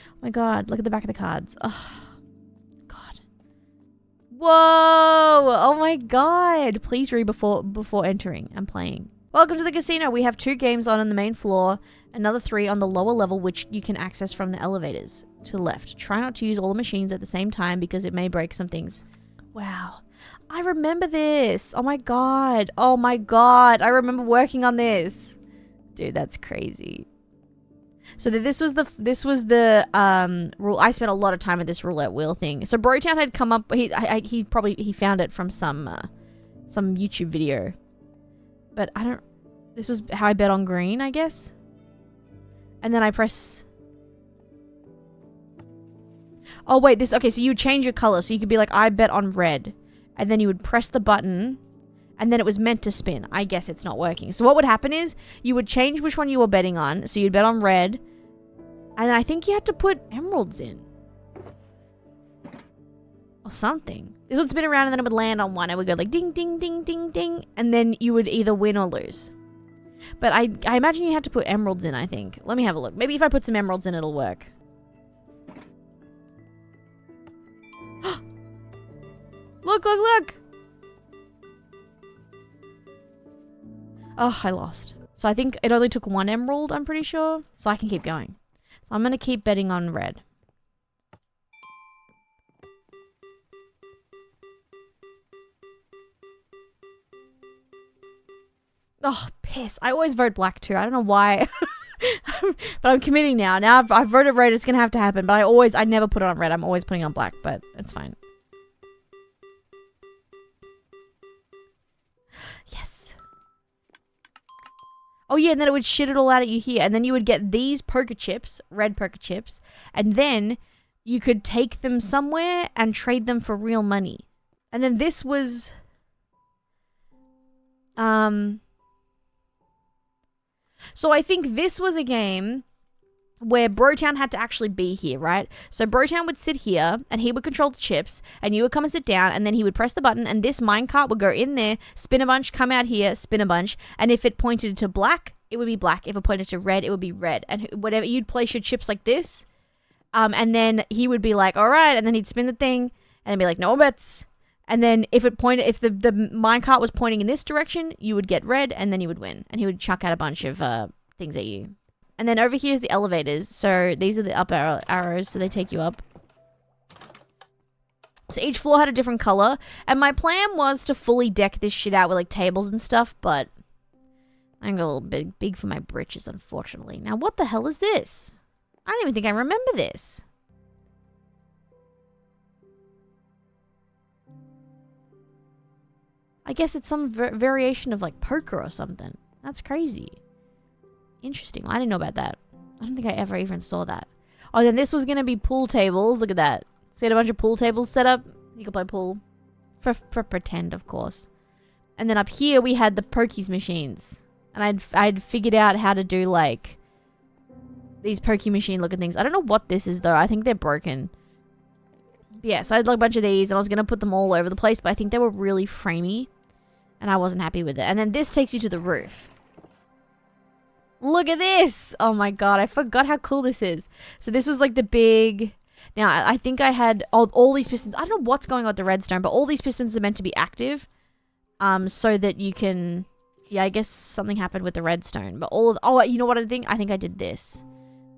A: Oh my god, look at the back of the cards. Oh, god. Whoa! Oh my god. Please read before entering and playing. Welcome to the casino. We have 2 games on the main floor, another 3 on the lower level, which you can access from the elevators to the left. Try not to use all the machines at the same time because it may break some things. Wow. I remember this. Oh my god. Oh my god. I remember working on this. Dude, that's crazy. So this was the rule. I spent a lot of time at this roulette wheel thing. So Brotown had come up. He found it from some YouTube video. But I don't. This was how I bet on green, I guess. And then I press. Oh wait, this. Okay, so you would change your color, so you could be like, I bet on red, and then you would press the button. And then it was meant to spin. I guess it's not working. So what would happen is you would change which one you were betting on. So you'd bet on red. And I think you had to put emeralds in. Or something. This would spin around and then it would land on one. It would go like ding, ding, ding, ding, ding. And then you would either win or lose. But I imagine you had to put emeralds in, I think. Let me have a look. Maybe if I put some emeralds in, it'll work. Look, look, look! Oh, I lost. So I think it only took 1 emerald, I'm pretty sure. So I can keep going. So I'm going to keep betting on red. Oh, piss. I always vote black too. I don't know why. But I'm committing now. Now I've voted red. It's going to have to happen. But I never put it on red. I'm always putting it on black. But it's fine. Yes. Oh yeah, and then it would shit it all out at you here. And then you would get these poker chips, red poker chips. And then you could take them somewhere and trade them for real money. And then this was... So I think this was a game where Brotown had to actually be here, right? So Brotown would sit here, and he would control the chips, and you would come and sit down, and then he would press the button, and this minecart would go in there, spin a bunch, come out here, spin a bunch, and if it pointed to black, it would be black. If it pointed to red, it would be red. And whatever, you'd place your chips like this, and then he would be like, all right, and then he'd spin the thing, and then be like, no bets. And then if the minecart was pointing in this direction, you would get red, and then you would win. And he would chuck out a bunch of things at you. And then over here is the elevators. So these are the up arrows, so they take you up. So each floor had a different color. And my plan was to fully deck this shit out with like tables and stuff, but I got a little bit big for my britches, unfortunately. Now, what the hell is this? I don't even think I remember this. I guess it's some variation of like poker or something. That's crazy. Interesting. Well, I didn't know about that. I don't think I ever even saw that. Oh, then this was going to be pool tables. Look at that. So you had a bunch of pool tables set up. You could play pool. For pretend, of course. And then up here we had the pokies machines. And I'd figured out how to do like these pokey machine looking things. I don't know what this is though. I think they're broken. But yeah, so I had like a bunch of these and I was going to put them all over the place, but I think they were really framey and I wasn't happy with it. And then this takes you to the roof. Look at this. Oh my God. I forgot how cool this is. So this was like the big... Now, I think I had all these pistons. I don't know what's going on with the redstone, but all these pistons are meant to be active. So that you can... Yeah, I guess something happened with the redstone. But all of... Oh, you know what I think? I think I did this.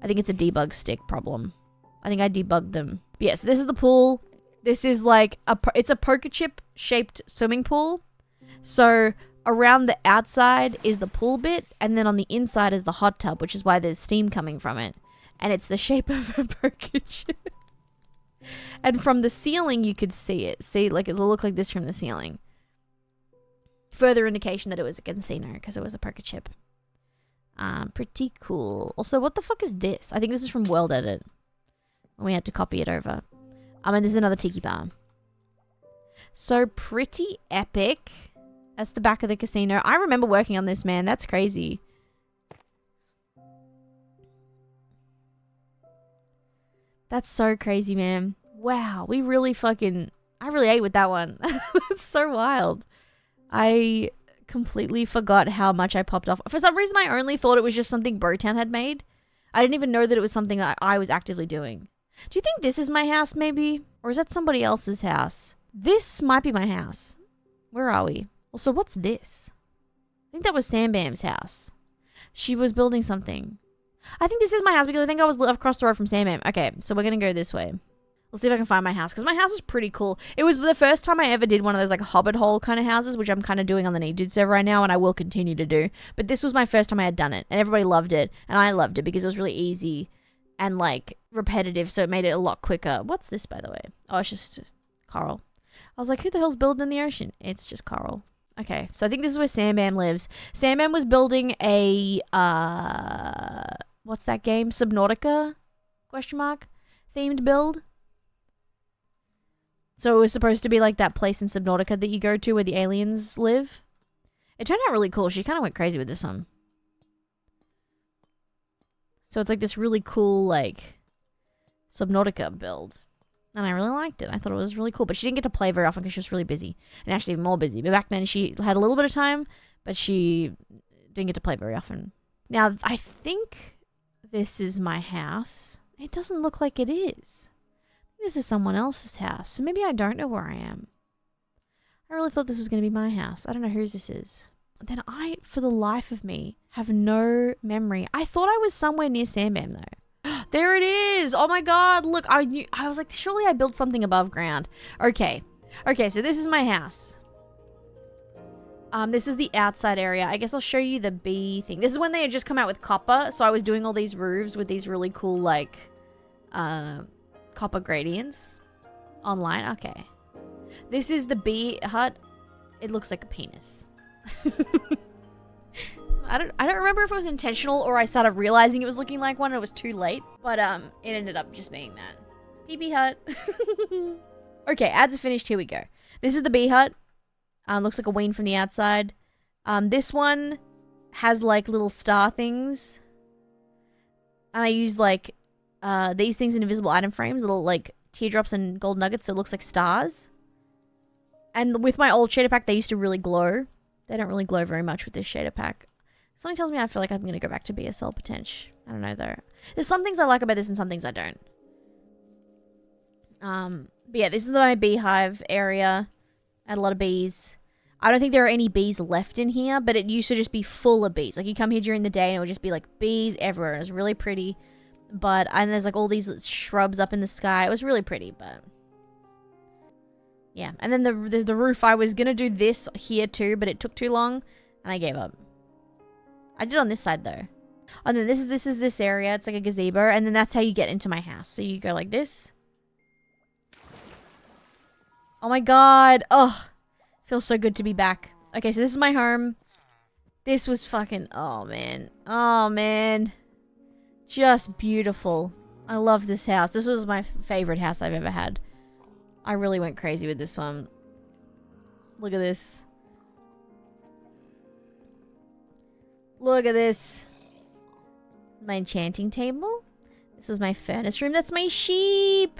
A: I think it's a debug stick problem. I think I debugged them. But yeah, so this is the pool. This is like... It's a poker chip shaped swimming pool. So... Around the outside is the pool bit, and then on the inside is the hot tub, which is why there's steam coming from it. And it's the shape of a poker chip. And from the ceiling, you could see it. See, like it'll look like this from the ceiling. Further indication that it was a casino, because it was a poker chip. Pretty cool. Also, what the fuck is this? I think this is from World Edit. We had to copy it over. And there's another tiki bar. So pretty epic. That's the back of the casino. I remember working on this, man. That's crazy. That's so crazy, man. Wow. We really fucking... I really ate with that one. That's so wild. I completely forgot how much I popped off. For some reason, I only thought it was just something Brotown had made. I didn't even know that it was something that I was actively doing. Do you think this is my house, maybe? Or is that somebody else's house? This might be my house. Where are we? Also, what's this? I think that was Sam Bam's house. She was building something. I think this is my house because I think I was across the road from Sam Bam. Okay, so we're going to go this way. Let's see if I can find my house because my house is pretty cool. It was the first time I ever did one of those like hobbit hole kind of houses, which I'm kind of doing on the Needed server right now and I will continue to do. But this was my first time I had done it and everybody loved it and I loved it because it was really easy and like repetitive, so it made it a lot quicker. What's this, by the way? Oh, it's just coral. I was like, who the hell's building in the ocean? It's just coral. Okay, so I think this is where Sam Bam lives. Sam Bam was building a, what's that game? Subnautica? Question mark? Themed build? So it was supposed to be like that place in Subnautica that you go to where the aliens live. It turned out really cool. She kind of went crazy with this one. So it's like this really cool, like, Subnautica build. And I really liked it. I thought it was really cool. But she didn't get to play very often because she was really busy. And actually more busy. But back then she had a little bit of time. But she didn't get to play very often. Now, I think this is my house. It doesn't look like it is. This is someone else's house. So maybe I don't know where I am. I really thought this was going to be my house. I don't know whose this is. Then I, for the life of me, have no memory. I thought I was somewhere near Sam Bam though. There it is. Oh my God. Look, I was like, surely I built something above ground. Okay. Okay, so this is my house. This is the outside area. I guess I'll show you the bee thing. This is when they had just come out with copper. So I was doing all these roofs with these really cool, like, copper gradients online. Okay. This is the bee hut. It looks like a penis. I don't remember if it was intentional or I started realizing it was looking like one and it was too late. But it ended up just being that. Bee hut. Okay, ads are finished. Here we go. This is the bee hut. Looks like a ween from the outside. This one has like little star things. And I used like these things in invisible item frames, little like teardrops and gold nuggets, so it looks like stars. And with my old shader pack, they used to really glow. They don't really glow very much with this shader pack. Something tells me I feel like I'm going to go back to BSL potential. I don't know though. There's some things I like about this and some things I don't. But yeah, this is my beehive area. I had a lot of bees. I don't think there are any bees left in here, but it used to just be full of bees. Like you come here during the day and it would just be like bees everywhere. It was really pretty. And there's like all these shrubs up in the sky. It was really pretty, but yeah. And then there's the roof. I was going to do this here too, but it took too long and I gave up. I did on this side though. And then this is this area. It's like a gazebo, and then that's how you get into my house. So you go like this. Oh my god. Oh, feels so good to be back. Okay, so this is my home. This was fucking, oh man. Oh man. Just beautiful. I love this house. This was my favorite house I've ever had. I really went crazy with this one. Look at this. Look at this. My enchanting table. This was my furnace room. That's my sheep.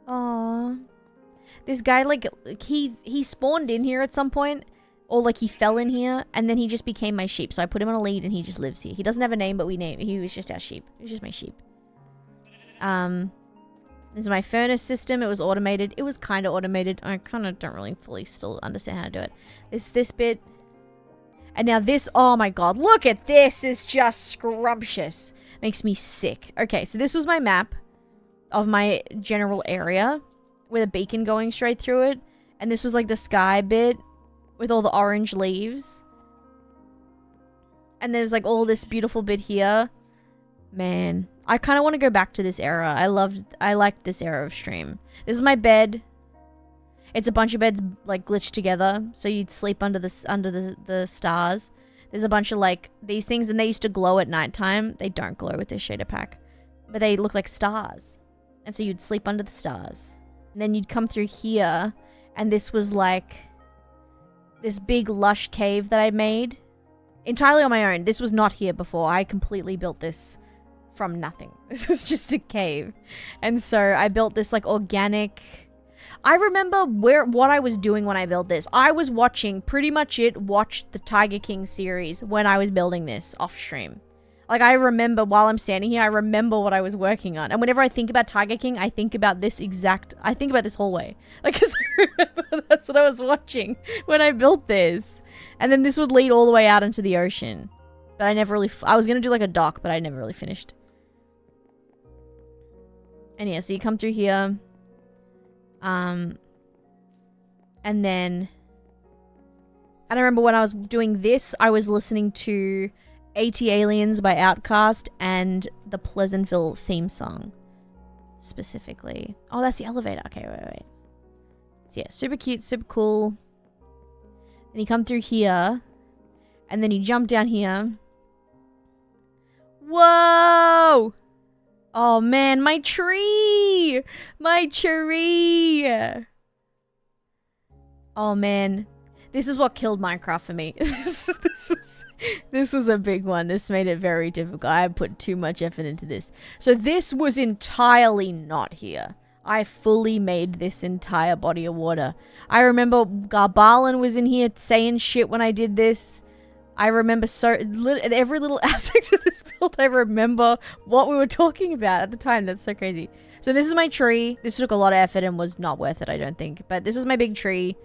A: Aww. This guy, like, he spawned in here at some point. Or, like, he fell in here. And then he just became my sheep. So I put him on a lead and he just lives here. He doesn't have a name, but he was just our sheep. He was just my sheep. This is my furnace system. It was automated. It was kind of automated. I kind of don't really fully still understand how to do it. This bit. And now this, oh my god, look at this. It's just scrumptious. Makes me sick. Okay, so this was my map of my general area with a beacon going straight through it. And this was like the sky bit with all the orange leaves. And there's like all this beautiful bit here. Man, I kind of want to go back to this era. I liked this era of stream. This is my bed. It's a bunch of beds like glitched together, so you'd sleep under the stars. There's a bunch of like these things, and they used to glow at nighttime. They don't glow with this shader pack, but they look like stars, and so you'd sleep under the stars. And then you'd come through here, and this was like this big lush cave that I made entirely on my own. This was not here before. I completely built this from nothing. This was just a cave, and so I built this like organic. I remember what I was doing when I built this. I was watching watched the Tiger King series when I was building this off stream. Like, I remember while I'm standing here, I remember what I was working on. And whenever I think about Tiger King, I think about this hallway. Like, 'cause I remember that's what I was watching when I built this. And then this would lead all the way out into the ocean. But I never really, I was going to do like a dock, but I never really finished. And yeah, so you come through here. And then I remember when I was doing this, I was listening to AT Aliens by Outkast and the Pleasantville theme song specifically. Oh, that's the elevator. Okay, wait. So yeah, super cute, super cool. Then you come through here and then you jump down here. Whoa! Oh man, my tree! My tree! Oh man. This is what killed Minecraft for me. This was a big one. This made it very difficult. I put too much effort into this. So this was entirely not here. I fully made this entire body of water. I remember Garbalin was in here saying shit when I did this. I remember every little aspect of this build. I remember what we were talking about at the time. That's so crazy. So this is my tree. This took a lot of effort and was not worth it, I don't think. But this is my big tree.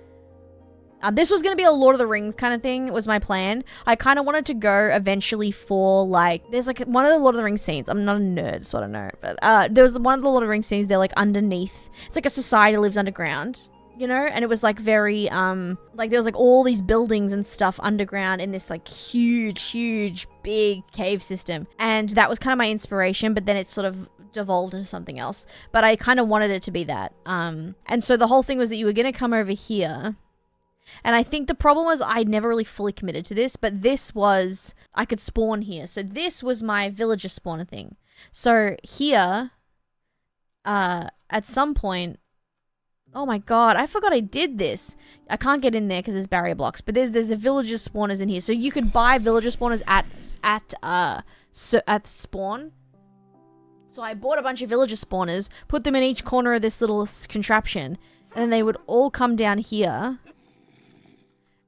A: This was going to be a Lord of the Rings kind of thing, was my plan. I kind of wanted to go eventually for, like, there's, like, one of the Lord of the Rings scenes. I'm not a nerd, so I don't know. But there was one of the Lord of the Rings scenes, they're, like, underneath. It's like a society lives underground, you know? And it was, like, very, like, there was, like, all these buildings and stuff underground in this, like, huge, big cave system. And that was kind of my inspiration, but then it sort of devolved into something else. But I kind of wanted it to be that. And so the whole thing was that you were going to come over here. And I think the problem was I never really fully committed to this, but this was, I could spawn here. So this was my villager spawner thing. So here, at some point, oh my god, I forgot I did this. I can't get in there because there's barrier blocks, but there's a villager spawners in here. So you could buy villager spawners at spawn. So I bought a bunch of villager spawners, put them in each corner of this little contraption, and then they would all come down here.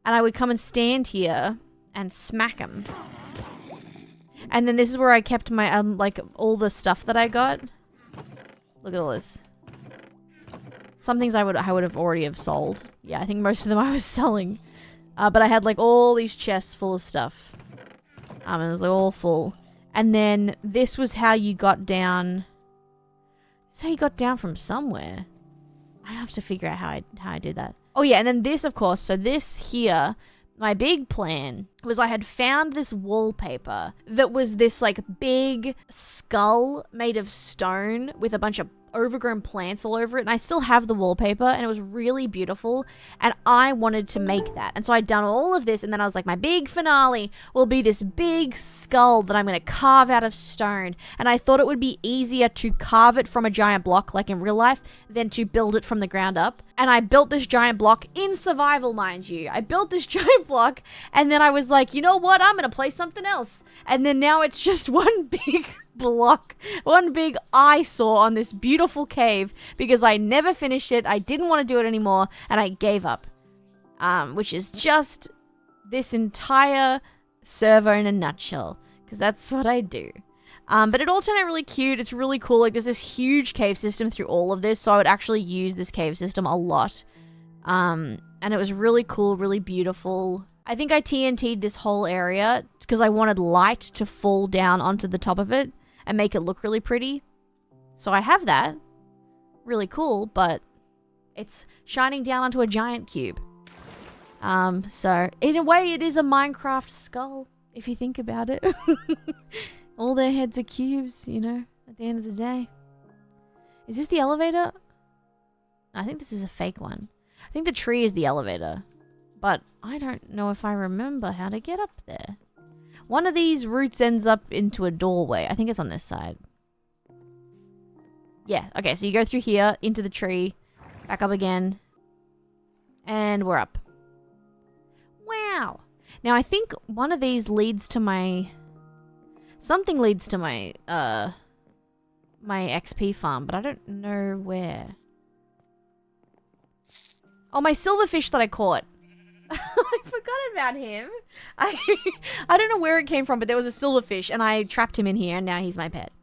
A: And I would come and stand here and smack them. And then this is where I kept my, like, all the stuff that I got. Look at all this. Some things I would have already have sold. Yeah, I think most of them I was selling. But I had, like, all these chests full of stuff. And it was, like, all full. And then this was how you got down. This is how you got down from somewhere. I have to figure out how I did that. Oh yeah, and then this, of course, so this here, my big plan was I had found this wallpaper that was this like big skull made of stone with a bunch of overgrown plants all over it, and I still have the wallpaper, and it was really beautiful, and I wanted to make that. And so I'd done all of this, and then I was like, my big finale will be this big skull that I'm going to carve out of stone. And I thought it would be easier to carve it from a giant block like in real life than to build it from the ground up. And I built this giant block in survival, mind you. I built this giant block, and then I was like, you know what, I'm going to play something else. And then now it's just one big block, one big eyesore on this beautiful cave because I never finished it. I didn't want to do it anymore, and I gave up. Which is just this entire server in a nutshell, because that's what I do. But it all turned out really cute. It's really cool. Like, there's this huge cave system through all of this, so I would actually use this cave system a lot. And it was really cool, really beautiful. I think I TNT'd this whole area because I wanted light to fall down onto the top of it and make it look really pretty. So I have that. Really cool, but it's shining down onto a giant cube. So in a way it is a Minecraft skull, if you think about it. All their heads are cubes, you know, at the end of the day. Is this the elevator? I think this is a fake one. I think the tree is the elevator, but I don't know if I remember how to get up there. One of these routes ends up into a doorway. I think it's on this side. Yeah, okay, so you go through here, into the tree, back up again, and we're up. Wow. Now, I think one of these leads to my... Something leads to my, my XP farm, but I don't know where. Oh, my silverfish that I caught. I forgot about him. I don't know where it came from, but there was a silverfish, and I trapped him in here, and now he's my pet.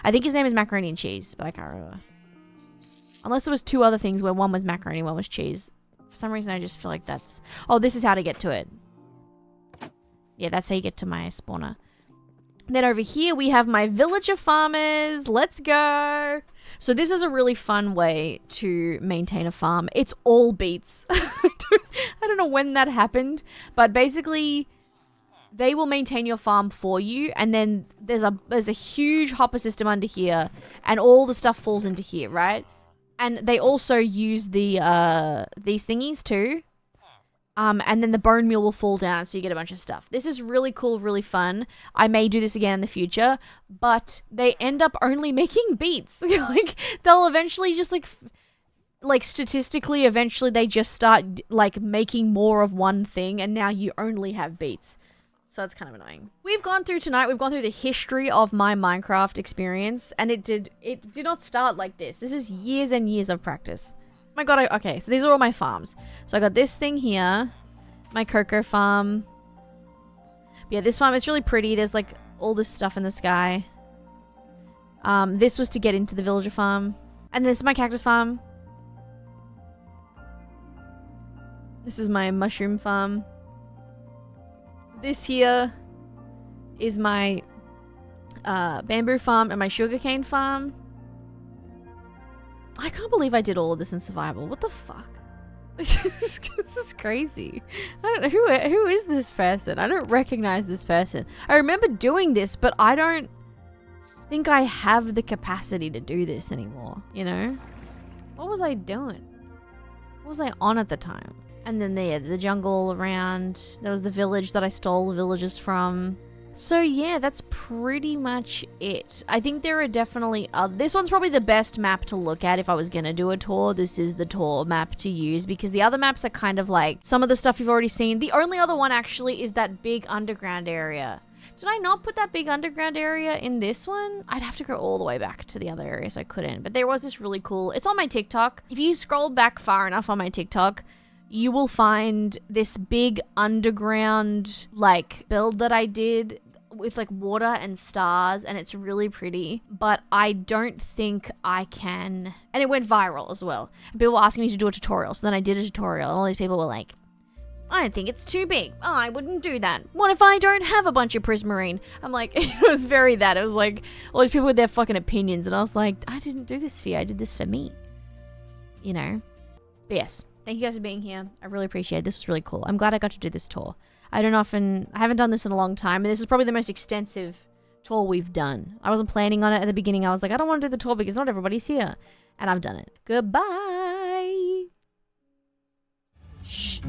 A: I think his name is macaroni and cheese, but I can't remember. Unless there was two other things where one was macaroni, one was cheese. For some reason, I just feel like that's... Oh, this is how to get to it. Yeah, that's how you get to my spawner. Then over here, we have my villager farmers. Let's go. So this is a really fun way to maintain a farm. It's all beets. I don't know when that happened, but basically they will maintain your farm for you. And then there's a huge hopper system under here, and all the stuff falls into here, right? And they also use the these thingies too. And then the bone meal will fall down, so you get a bunch of stuff. This is really cool, really fun. I may do this again in the future, but they end up only making beets. Like, they'll eventually just, like, statistically, eventually they just start, like, making more of one thing, and now you only have beets. So it's kind of annoying. We've gone through the history of my Minecraft experience, and it did not start like this. This is years and years of practice. Oh my god, okay, so these are all my farms. So I got this thing here, my cocoa farm. Yeah, this farm, it's really pretty. There's like all this stuff in the sky. This was to get into the villager farm. And this is my cactus farm. This is my mushroom farm. This here is my bamboo farm and my sugarcane farm. I can't believe I did all of this in survival. What the fuck? This is crazy. I don't know. Who is this person? I don't recognize this person. I remember doing this, but I don't think I have the capacity to do this anymore, you know? What was I doing? What was I on at the time? And then the jungle around. There was the village that I stole the villagers from. So yeah, that's pretty much it. I think there are definitely this one's probably the best map to look at if I was gonna do a tour. This is the tour map to use because the other maps are kind of like some of the stuff you've already seen. The only other one actually is that big underground area. Did I not put that big underground area in this one? I'd have to go all the way back to the other area, so I couldn't. But there was this really cool... It's on my TikTok. If you scroll back far enough on my TikTok, you will find this big underground, like, build that I did with, like, water and stars, and it's really pretty. But I don't think I can... And it went viral as well. And people were asking me to do a tutorial, so then I did a tutorial, and all these people were like, I don't think it's too big. Oh, I wouldn't do that. What if I don't have a bunch of prismarine? I'm like, it was very that. It was like, all these people with their fucking opinions, and I was like, I didn't do this for you. I did this for me. You know? But yes. Thank you guys for being here. I really appreciate it. This was really cool. I'm glad I got to do this tour. I haven't done this in a long time, and this is probably the most extensive tour we've done. I wasn't planning on it at the beginning. I was like, I don't want to do the tour because not everybody's here. And I've done it. Goodbye. Shh.